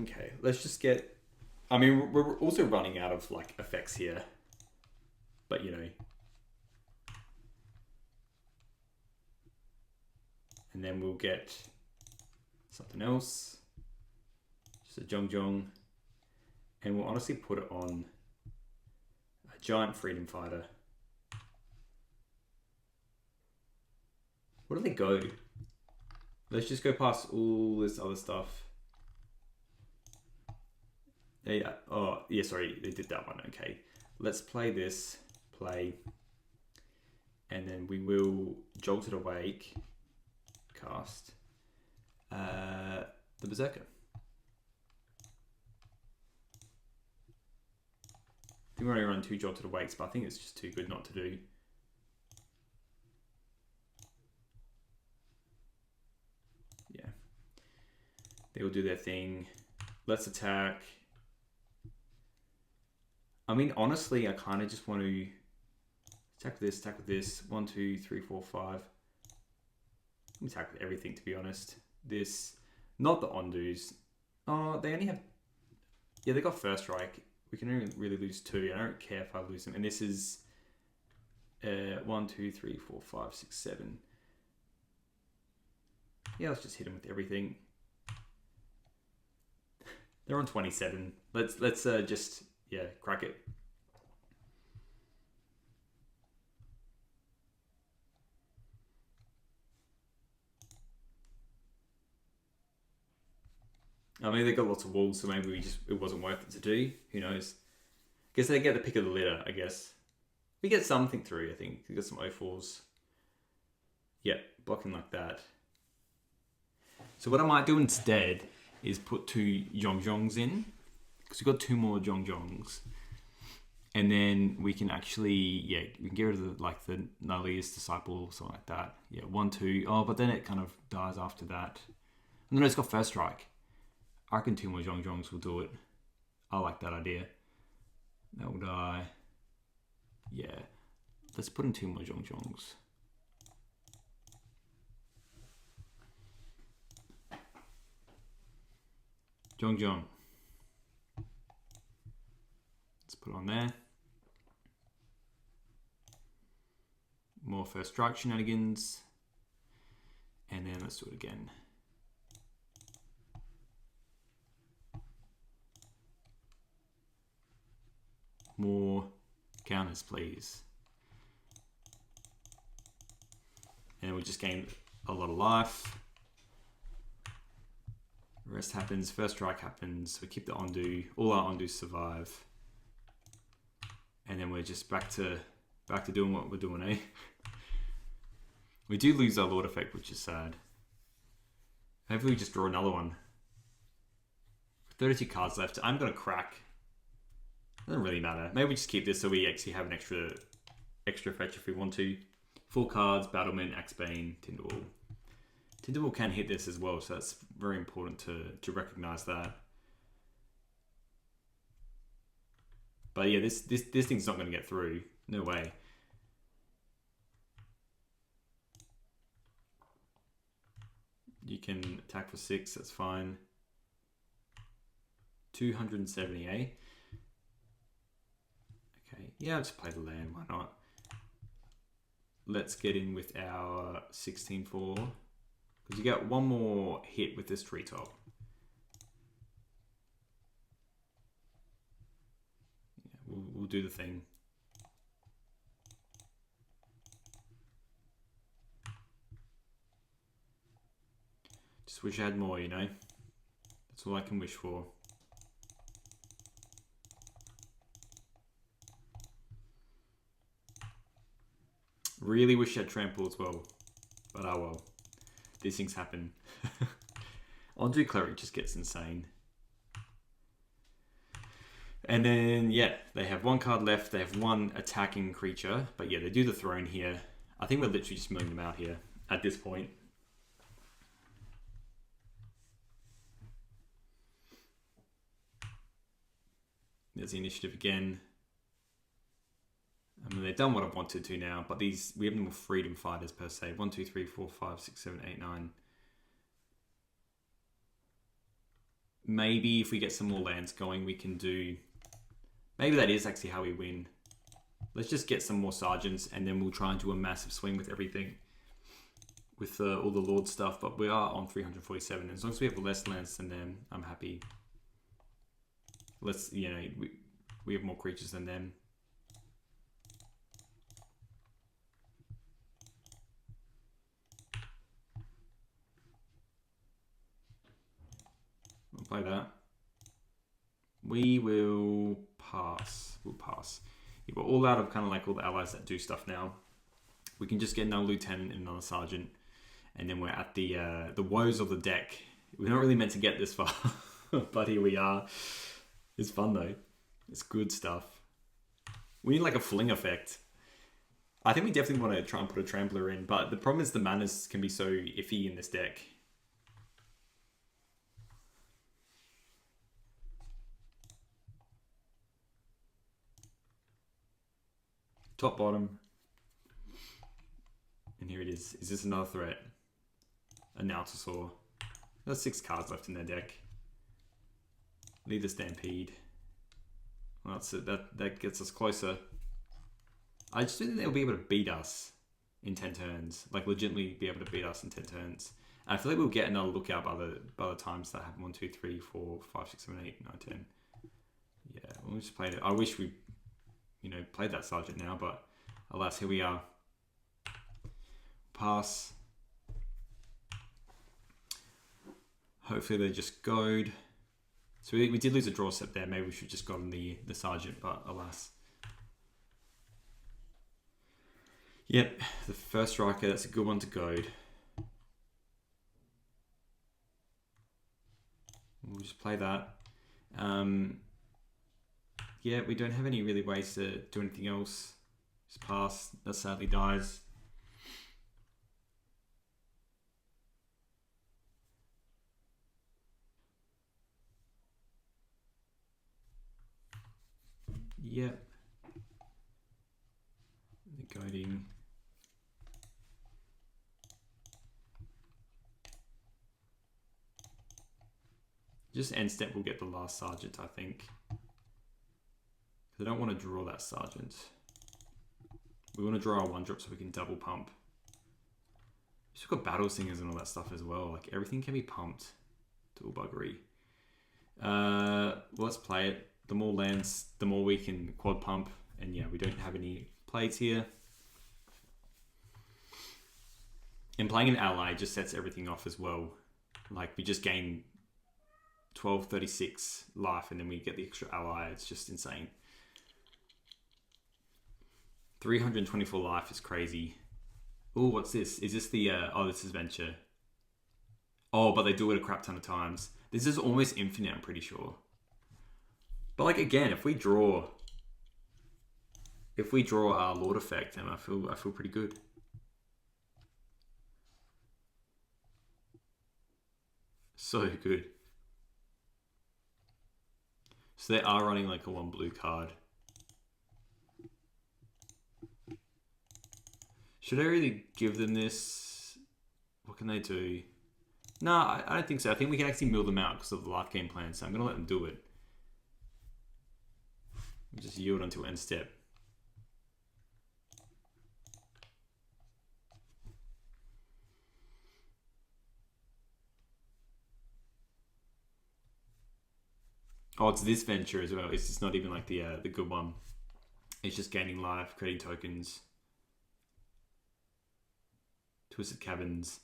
Okay, let's just get... I mean, we're also running out of, like, effects here. But, you know... And then we'll get something else. Just a Zhong. And we'll honestly put it on Giant freedom fighter. Where do they go? Let's just go past all this other stuff. Yeah. Oh, yeah, sorry. They did that one. Okay. Let's play this. Play. And then we will Jolted Awake. Cast. The Berserker. I think we're only running 2 Jolted Awakes, but I think it's just too good not to do. Yeah. They will do their thing. Let's attack. I mean, honestly, I kind of just want to attack with this. 1, 2, 3, 4, 5. Attack with everything, to be honest. This, not the Ondus. Oh, they only have, yeah, they got first strike. We can only really lose 2. I don't care if I lose them. And this is 1, 2, 3, 4, 5, 6, 7. Yeah, let's just hit them with everything. They're on 27. Let's just, yeah, crack it. I mean, they got lots of walls, so maybe it wasn't worth it to do. Who knows? Guess they get the pick of the litter, I guess. We get something through, I think. We got some O4s. Yeah, blocking like that. So what I might do instead is put 2 Zhongzhongs in. Because we've got 2 more Zhongzhongs. And then we can actually, yeah, we can get rid of the Nullius Disciple or something like that. Yeah, 1, 2. Oh, but then it kind of dies after that. And then it's got first strike. I reckon 2 more Zhongzhongs will do it. I like that idea. That will die. Yeah. Let's put in 2 more Zhongzhongs. Zhongzhong. Let's put on there. More first strike shenanigans. And then let's do it again. More counters, please. And we just gain a lot of life. The rest happens. First strike happens. We keep the Ondu. All our Ondus survive. And then we're just back to doing what we're doing, eh? We do lose our Lord effect, which is sad. Hopefully we just draw another one. 32 cards left. I'm gonna crack. Doesn't really matter. Maybe we just keep this so we actually have an extra fetch if we want to. 4 cards, Battlement, Axebane, Tinderwall. Tinderwall can hit this as well, so that's very important to recognize that. But yeah, this thing's not going to get through. No way. You can attack for 6, that's fine. 270, eh? Okay, yeah, I'll just play the land, why not? Let's get in with our 16-4. Because you get 1 more hit with this treetop. Yeah, we'll do the thing. Just wish I had more, you know? That's all I can wish for. Really wish I had trample as well. But oh well. These things happen. Ondu Cleric just gets insane. And then, yeah, they have 1 card left. They have 1 attacking creature. But yeah, they do the throne here. I think we're literally just milling them out here at this point. There's the initiative again. I mean, they've done what I wanted to now, but we have no more freedom fighters per se. 1, 2, 3, 4, 5, 6, 7, 8, 9. Maybe if we get some more lands going, we can do... Maybe that is actually how we win. Let's just get some more sergeants, and then we'll try and do a massive swing with everything. With all the Lord stuff, but we are on 347. As long as we have less lands than them, I'm happy. Let's, you know, we have more creatures than them. play that. We will pass. We'll pass. Yeah, we're all out of kind of like all the allies that do stuff now. We can just get another lieutenant and another sergeant, and then we're at the woes of the deck. We're not really meant to get this far, but here we are. It's fun though. It's good stuff. We need like a fling effect. I think we definitely want to try and put a trampler in, but the problem is the manas can be so iffy in this deck. Top, bottom. And here it is. Is this another threat? A Nautisaur. There's 6 cards left in their deck. Lead the Stampede. Well, that's it. That gets us closer. I just don't think they'll be able to beat us in 10 turns. Like, legitimately be able to beat us in 10 turns. And I feel like we'll get another look out by the times that happen. 1, 2, 3, 4, 5, 6, 7, 8, 9, 10. Yeah, we'll just play it. I wish we, played that sergeant now, but alas, here we are. Pass. Hopefully they just goad. So we did lose a draw step there. Maybe we should just gotten the sergeant, but alas. Yep, the first striker, that's a good one to goad. We'll just play that. Yeah, we don't have any really ways to do anything else. Just pass. That sadly dies. Yep. The goading. Just end step will get the last sergeant, I think. I don't want to draw that sergeant. We want to draw our 1-drop so we can double pump. We've got battle singers and all that stuff as well. Like, everything can be pumped. Tool buggery. Let's play it. The more lands, the more we can quad pump. And yeah, we don't have any plays here. And playing an ally just sets everything off as well. Like, we just gain 1236 life and then we get the extra ally. It's just insane. 324 life is crazy. Oh, what's this? Is this the... oh, this is Venture. Oh, but they do it a crap ton of times. This is almost infinite, I'm pretty sure. But like, again, if we draw our Lord effect, then I feel pretty good. So good. So they are running like a 1 blue card. Should I really give them this? What can they do? No, I don't think so. I think we can actually mill them out because of the life game plan. So I'm going to let them do it. Just yield until end step. Oh, it's this Venture as well. It's just not even like the good one. It's just gaining life, creating tokens. Twisted Caverns.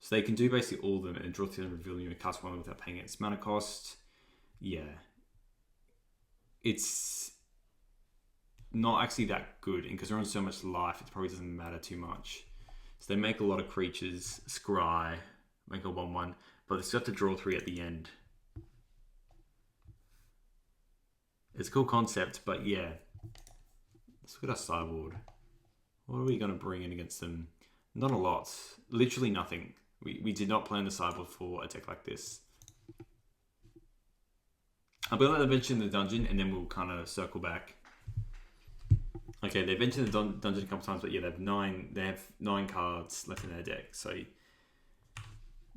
So they can do basically all of them and draw 3 and reveal you and cast 1 without paying its mana cost. Yeah. It's not actually that good, and because they're on so much life, it probably doesn't matter too much. So they make a lot of creatures, scry, make a 1/1, but they still have to draw 3 at the end. It's a cool concept, but yeah. Let's look at our sideboard. What are we going to bring in against them? Not a lot. Literally nothing. We did not plan the sideboard for a deck like this. I'll be able to mention the dungeon and then we'll kind of circle back. Okay, they've mentioned the dungeon a couple times, but yeah, they have 9 cards left in their deck. So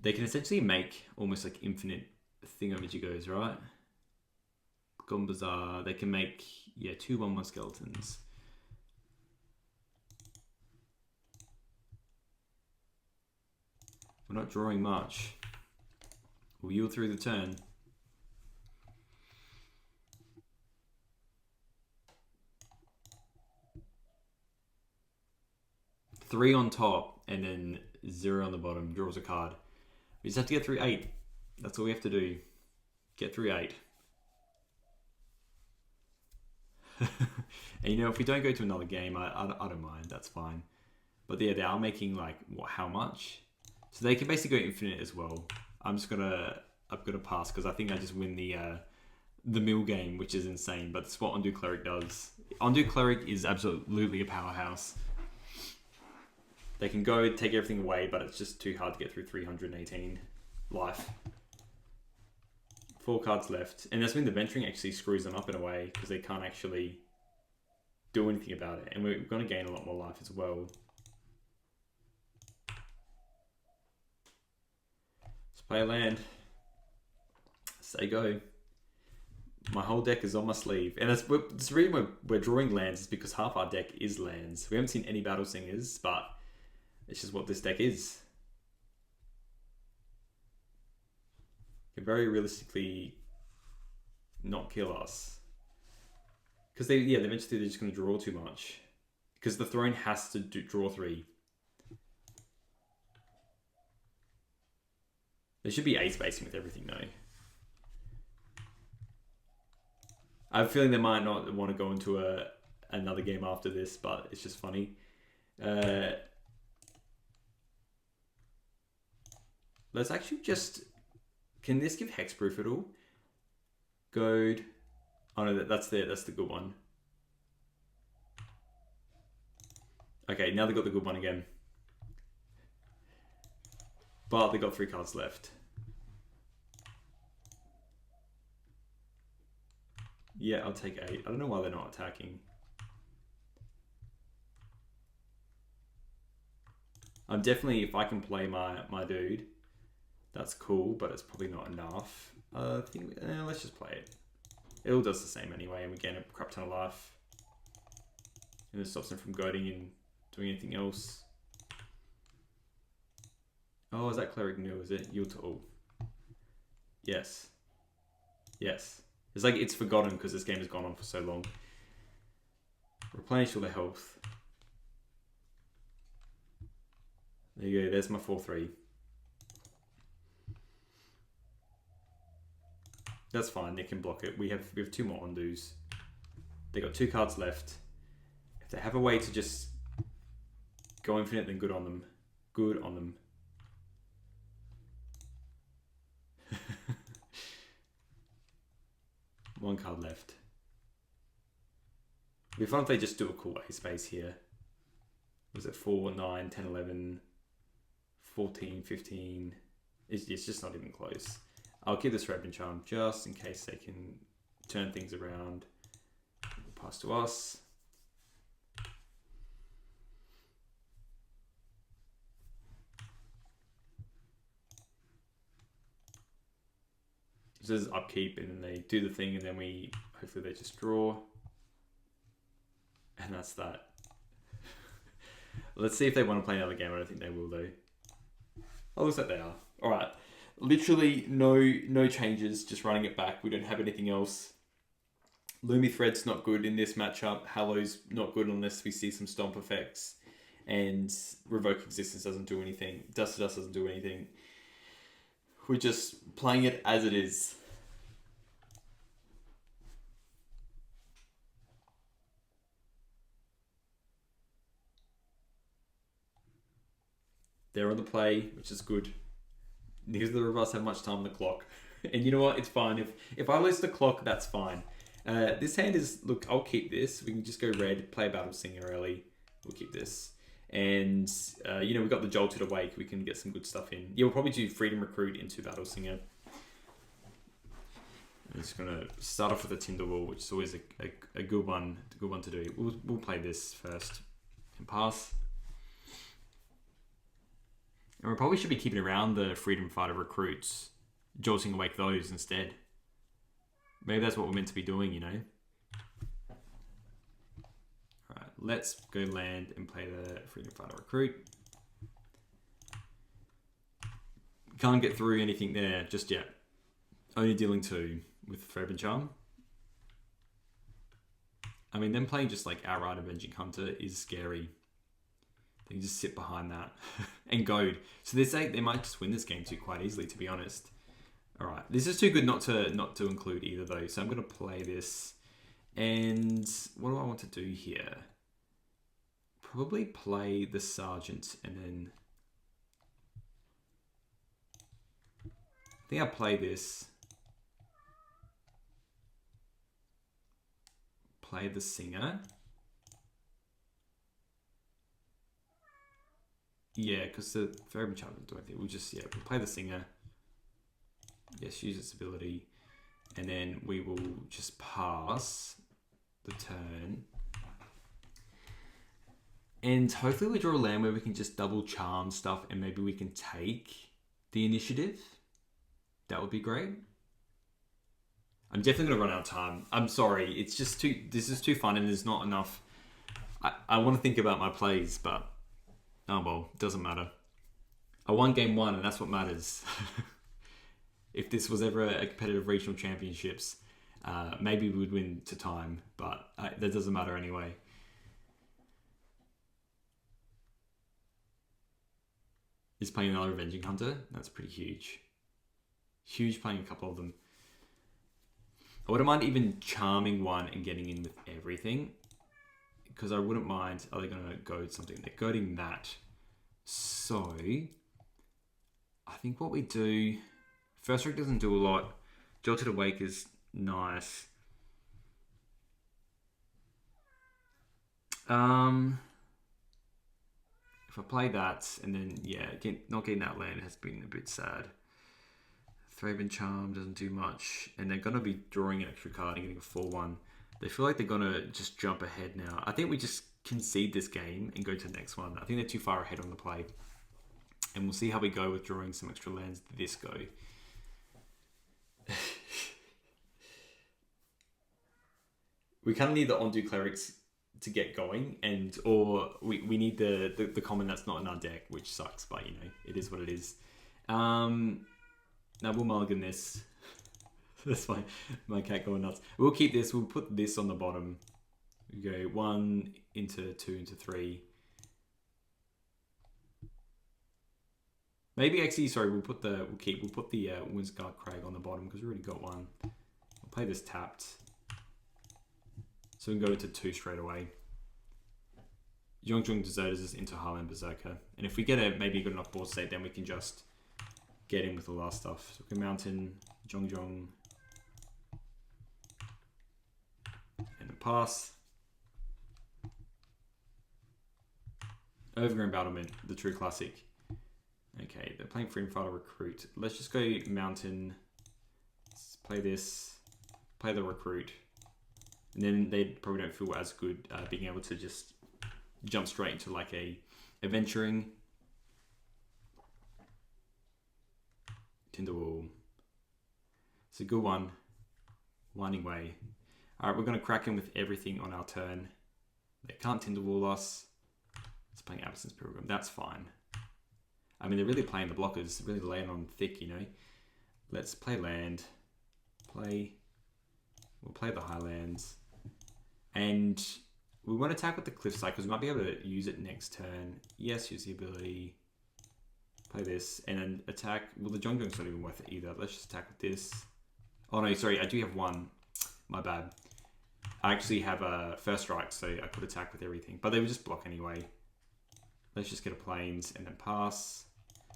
they can essentially make almost like infinite thingamajigos, right? Gone Bazaar. They can make, yeah, 2 1/1 skeletons. We're not drawing much. We'll yield through the turn. Three on top and then 0 on the bottom. Draws a card. We just have to get through 8. That's all we have to do. Get through 8. And you know, if we don't go to another game, I don't mind. That's fine. But yeah, they are making like what? How much? So they can basically go infinite as well. I'm gonna pass because I think I just win the mill game, which is insane. But that's what Undo Cleric does. Undo Cleric is absolutely a powerhouse. They can go take everything away, but it's just too hard to get through 318 life. 4 cards left, and that's when the venturing actually screws them up in a way because they can't actually do anything about it, and we're going to gain a lot more life as well. Let's play a land. Say go. My whole deck is on my sleeve, and that's the reason we're drawing lands is because half our deck is lands. We haven't seen any Battle Singers, but it's just what this deck is. Can very realistically not kill us. Because eventually they're just going to draw too much. Because the throne has to draw 3. There should be 8 spacing with everything though. I have a feeling they might not want to go into another game after this, but it's just funny. Let's actually just... Can this give hexproof at all? Goad. Oh no, that's the good one. Okay, now they got the good one again. But they got 3 cards left. Yeah, I'll take 8. I don't know why they're not attacking. I'm definitely, if I can play my dude, that's cool, but it's probably not enough. I think let's just play it. It all does the same anyway, and we gain a crap ton of life. And it stops them from goading and doing anything else. Oh, is that cleric new? Is it yield to all? Yes. Yes. It's like it's forgotten because this game has gone on for so long. Replenish all the health. There you go. There's my 4/3. That's fine. They can block it. We have 2 more undos. They got 2 cards left. If they have a way to just go infinite, then good on them. Good on them. One card left. It'd be fun if they just do a cool A space here. Was it 4, 9, 10, 11, 14, 15? It's just not even close. I'll keep this Red Charm just in case they can turn things around. Pass to us. This is upkeep, and then they do the thing, and then hopefully they just draw. And that's that. Let's see if they want to play another game. I don't think they will though. Oh, looks like they are. Alright. Literally no changes, just running it back. We don't have anything else. Lumi Thread's not good in this matchup. Hallow's not good unless we see some stomp effects. And Revoke Existence doesn't do anything. Dust to Dust doesn't do anything. We're just playing it as it is. They're on the play, which is good. Neither of us have much time on the clock. And you know what? It's fine. If I lose the clock, that's fine. This hand is... Look, I'll keep this. We can just go red, play a Battle Singer early. We'll keep this. And, we've got the Jolted Awake. We can get some good stuff in. Yeah, we'll probably do Freedom Recruit into Battle Singer. I'm just going to start off with a Tinderwall, which is always a good one to do. We'll play this first and pass. And we probably should be keeping around the Freedom Fighter recruits, jolting awake those instead. Maybe that's what we're meant to be doing, you know? Alright, let's go land and play the Freedom Fighter recruit. Can't get through anything there just yet. Only dealing 2 with Faeries Charm. I mean, them playing just like outright Avenging Hunter is scary. They can just sit behind that and goad. So they say they might just win this game too quite easily, to be honest. All right, this is too good not to include either though. So I'm gonna play this, and what do I want to do here? Probably play the Sergeant, and then I think I'll play this. Play the Singer. Yeah, because the Faeries doesn't do anything. We'll just, we'll play the Singer. Yes, use its ability. And then we will just pass the turn. And hopefully we draw a land where we can just double charm stuff and maybe we can take the initiative. That would be great. I'm definitely going to run out of time. I'm sorry. It's just this is too fun and there's not enough. I want to think about my plays, but oh well, it doesn't matter. I won game 1 and that's what matters. If this was ever a competitive regional championships, maybe we would win to time, but that doesn't matter anyway. He's playing another Avenging Hunter. That's pretty huge. Huge, playing a couple of them. I wouldn't mind even charming one and getting in with everything, because I wouldn't mind. Are they going to goad something? They're goading that. So I think what we do, First Strike doesn't do a lot. Jolted Awake is nice. If I play that and then not getting that land has been a bit sad. Thraben Charm doesn't do much, and they're gonna be drawing an extra card and getting a 4/1. They feel like they're gonna just jump ahead now. I think we just concede this game and go to the next one. I think they're too far ahead on the play, and we'll see how we go with drawing some extra lands this go. We kind of need the Ondu Clerics to get going, or we need the common that's not in our deck, which sucks, but you know, it is what it is. Now we'll mulligan this. That's my cat going nuts. We'll keep this. We'll put this on the bottom. We go 1 into 2 into 3. Maybe actually, sorry, we'll put the Windsguard Crag on the bottom because we already got one. We'll play this tapped, so we can go into 2 straight away. Yongjong Deserters is into Highland Berserker, and if we get maybe a good enough board state, then we can just get in with the last stuff. So we can Mountain, Jongjong, and then pass. Overgrown Battlement, the true classic. Okay, they're playing Freedom Fighter Recruit. Let's just go Mountain. Let's play this. Play the Recruit. And then they probably don't feel as good being able to just jump straight into like a Adventuring. Tinderwall. It's a good one. Winding Way. Alright, we're going to crack in with everything on our turn. They can't Tinderwall us. It's playing Absence Pilgrim. That's fine. I mean, they're really playing the blockers, really laying on thick, you know. Let's play land. We'll play the Highlands. And we want to attack with the Cliffside because we might be able to use it next turn. Yes, use the ability. Play this and then attack. Well, the Jongjong's not even worth it either. Let's just attack with this. Oh no, sorry, I do have one. My bad. I actually have a First Strike, so I could attack with everything. But they would just block anyway. Let's just get a Plains and then pass.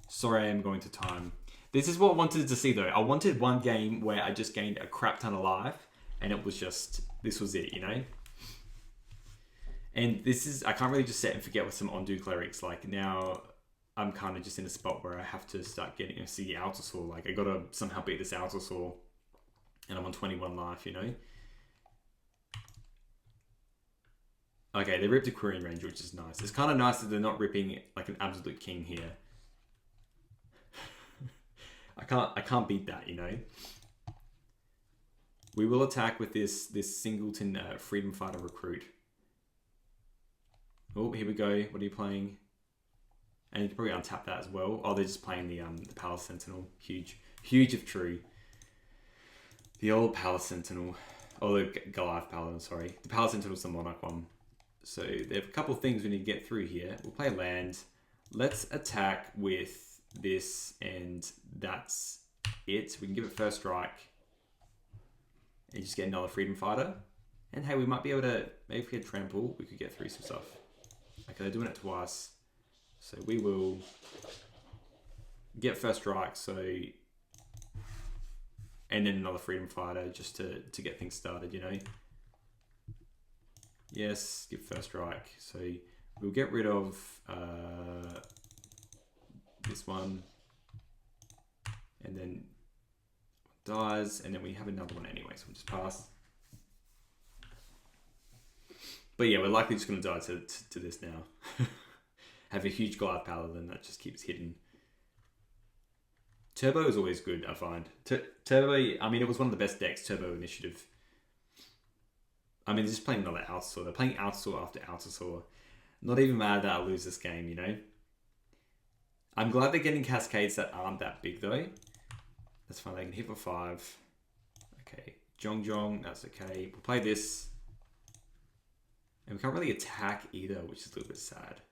Sorry, I am going to time. This is what I wanted to see though. I wanted one game where I just gained a crap ton of life and it was just, this was it, you know? And this is, I can't really just set and forget with some Ondu Clerics. Like now, I'm kind of just in a spot where I have to start getting, see the Outer Saw. Like I gotta somehow beat this Outer Saw and I'm on 21 life, you know? Okay, they ripped a Quirion Ranger, which is nice. It's kind of nice that they're not ripping like an absolute king here. I can't beat that, you know? We will attack with this Singleton Freedom Fighter Recruit. Oh, here we go. What are you playing? And you can probably untap that as well. Oh, they're just playing the Palace Sentinel. Huge. Huge if true. The old Palace Sentinel. Oh, the Goliath Paladin, sorry. The Palace Sentinel's the Monarch one. So they have a couple of things we need to get through here. We'll play land. Let's attack with this, and that's it. We can give it first strike and just get another freedom fighter. And hey, we might be able to, maybe if we get trample, we could get through some stuff. Okay, they're doing it twice. So we will get first strike, so, and then another freedom fighter just to get things started, you know. Yes, give first strike. So we'll get rid of this one, and then dies, and then we have another one anyway, so we'll just pass. But yeah, we're likely just going to die to this now. Have a huge glide paladin that just keeps hitting. Turbo is always good, I find. Turbo, I mean, it was one of the best decks, Turbo Initiative. I mean, they're just playing another Outsaw. They're playing Outsaw after Outsaw. Not even mad that I lose this game, you know? I'm glad they're getting cascades that aren't that big, though. That's fine, they can hit for 5. Okay, Jong, that's okay. We'll play this. And we can't really attack either, which is a little bit sad.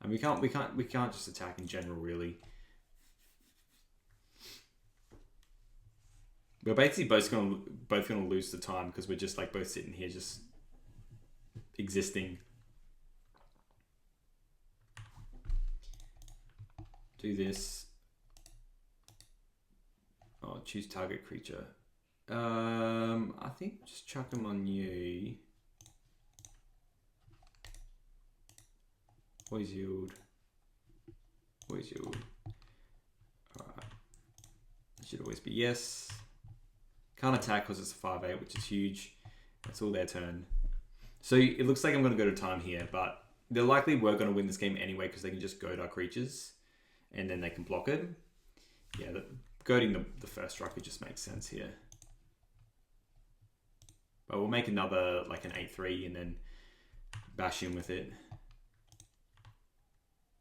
And we can't just attack in general, really. We're basically both gonna lose the time because we're just like both sitting here just existing. Do this. Oh, choose target creature. I think just chuck them on you. Always yield. Always yield. Alright. It should always be yes. Can't attack because it's a 5/8, which is huge. That's all their turn. So it looks like I'm going to go to time here, but they're likely we're going to win this game anyway because they can just goad our creatures and then they can block it. Yeah, goading the first strike, it just makes sense here. But we'll make another, like an 8/3 and then bash in with it.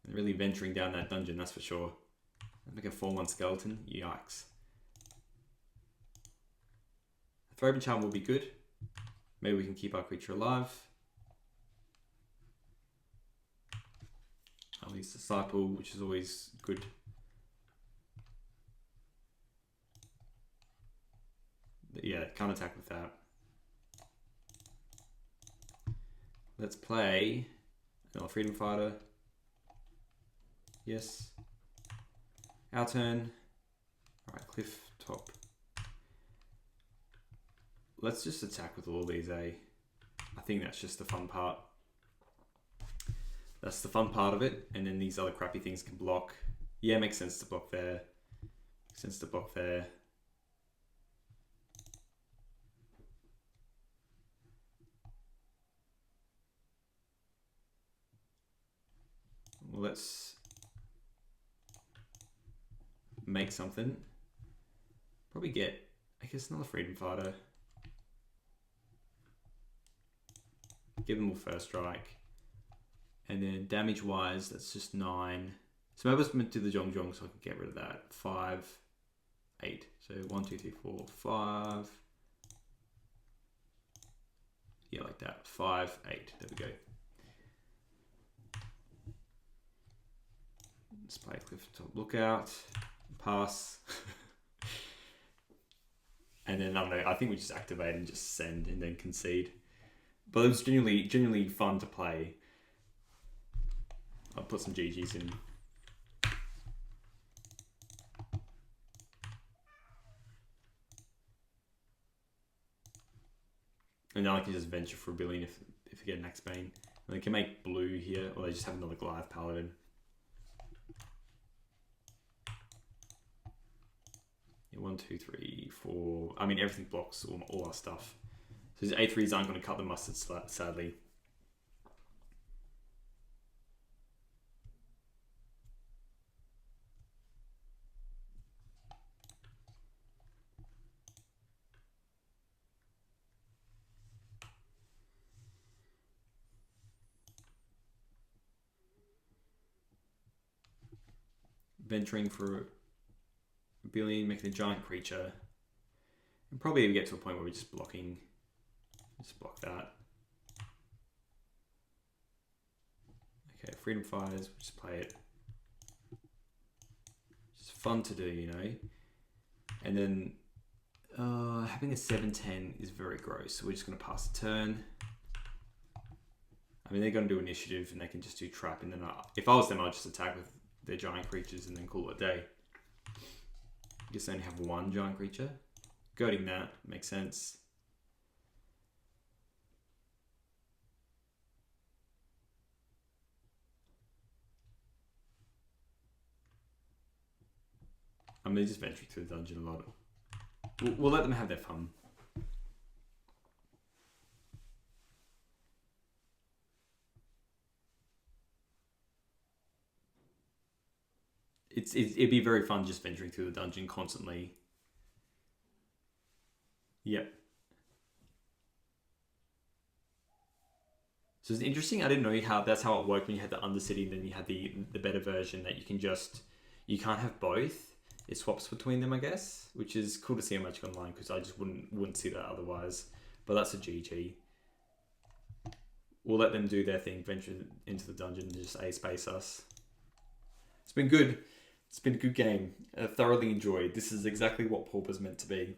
And really venturing down that dungeon, that's for sure. Make a 4/1 skeleton, yikes. Throw charm will be good. Maybe we can keep our creature alive. At least Disciple, which is always good. But yeah, can't attack with that. Let's play another Freedom Fighter. Yes. Our turn. Alright, cliff top. Let's just attack with all these, eh? I think that's just the fun part. That's the fun part of it. And then these other crappy things can block. Yeah, makes sense to block there. Makes sense to block there. Well, let's make something. Probably get, I guess, another Freedom Fighter. Give them all first strike. And then damage wise, that's just 9. So maybe let's do the Jong so I can get rid of that. 5, 8. So 1, 2, 3, 4, 5. Yeah, like that. 5, 8. There we go. Let's play cliff top lookout. Pass. And then I don't know, I think we just activate and just send and then concede. But it was genuinely fun to play. I'll put some GGs in. And now I can just venture for a billion if I get an Axe Bane. And they can make blue here, or they just have another Goliath Paladin. Yeah, 1, 2, 3, 4. I mean, everything blocks all our stuff. So these A3s aren't going to cut the mustard, sadly. Venturing for a billion, making a giant creature. And probably we get to a point where we're just blocking. Just block that. Okay, Freedom Fighters, we'll just play it. It's fun to do, you know. And then having a 7/10 is very gross. So we're just going to pass the turn. I mean, they're going to do initiative and they can just do trap. And then if I was them, I'd just attack with their giant creatures and then call it a day. I guess they only have one giant creature. Goading that makes sense. I mean, they're just venturing through the dungeon a lot. We'll let them have their fun. It'd be very fun just venturing through the dungeon constantly. Yep. So it's interesting. I didn't know how that's how it worked when you had the Undercity and then you had the better version that you can't have both. It swaps between them, I guess, which is cool to see on Magic Online because I just wouldn't see that otherwise. But that's a GG. We'll let them do their thing, venture into the dungeon and just A-space us. It's been good. It's been a good game. I thoroughly enjoyed. This is exactly what Pauper's meant to be.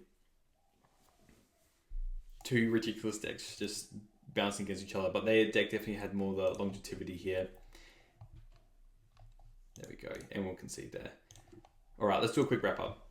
Two ridiculous decks just bouncing against each other, but their deck definitely had more the longevity here. There we go. Everyone can see there. All right, let's do a quick wrap up.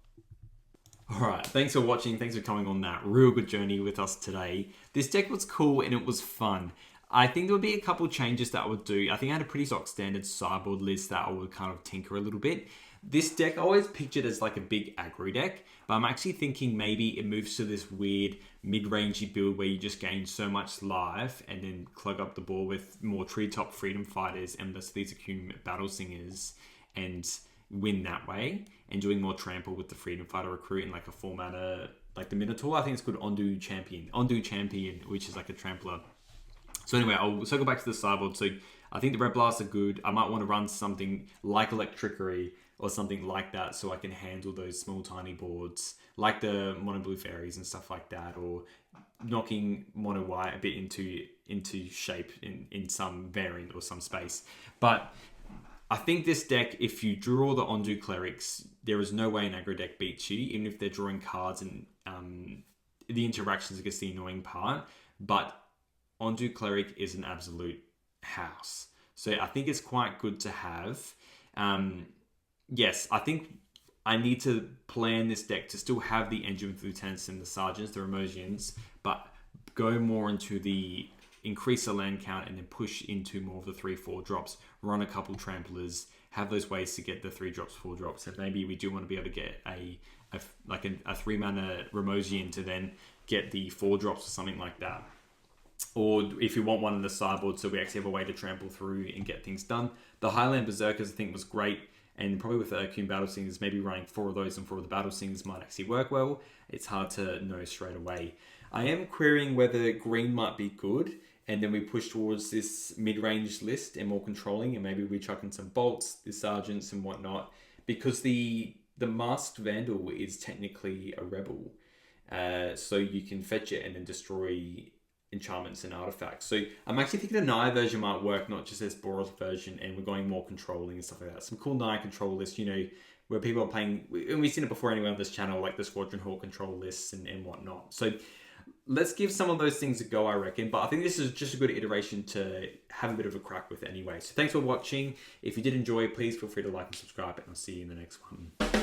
All right, thanks for watching. Thanks for coming on that real good journey with us today. This deck was cool and it was fun. I think there would be a couple changes that I would do. I think I had a pretty stock standard sideboard list that I would kind of tinker a little bit. This deck I always pictured as like a big aggro deck, but I'm actually thinking maybe it moves to this weird mid-rangey build where you just gain so much life and then clog up the board with more treetop freedom fighters and these Acume battle singers and win that way, and doing more trample with the freedom fighter recruit in like a 4-mana, like the Minotaur. I think it's called Ondu Champion, which is like a trampler. So anyway, I'll circle back to the sideboard. So I think the Red Blasts are good. I might want to run something like Electrickery or something like that so I can handle those small tiny boards like the Mono Blue Fairies and stuff like that, or knocking Mono White a bit into shape in some variant or some space. But I think this deck, if you draw the Ondu Clerics, there is no way an aggro deck beats you, even if they're drawing cards and the interactions against the annoying part. But Ondu Cleric is an absolute house. So I think it's quite good to have. Yes, I think I need to plan this deck to still have the Engine with Lieutenants and the Sergeants, the Remosians, but go more into the increase the land count and then push into more of the 3/4 drops, run a couple tramplers, have those ways to get the 3 drops, 4 drops, and maybe we do want to be able to get a 3-mana Remosian to then get the 4 drops or something like that. Or if you want one in the sideboard, so we actually have a way to trample through and get things done. The Highland Berserkers I think was great, and probably with the Acume Battle Singers, maybe running 4 of those and 4 of the Battle Singers might actually work well. It's hard to know straight away. I am querying whether green might be good, and then we push towards this mid-range list and more controlling, and maybe we chuck in some bolts, the sergeants and whatnot, because the Masked Vandal is technically a rebel. So you can fetch it and then destroy enchantments and artifacts. So I'm actually thinking the Naya version might work, not just this Boros version, and we're going more controlling and stuff like that. Some cool Naya control lists, where people are playing, and we've seen it before anyway on this channel, like the Squadron Hawk control lists and whatnot. So let's give some of those things a go, I reckon. But I think this is just a good iteration to have a bit of a crack with anyway. So thanks for watching. If you did enjoy, please feel free to like and subscribe, and I'll see you in the next one.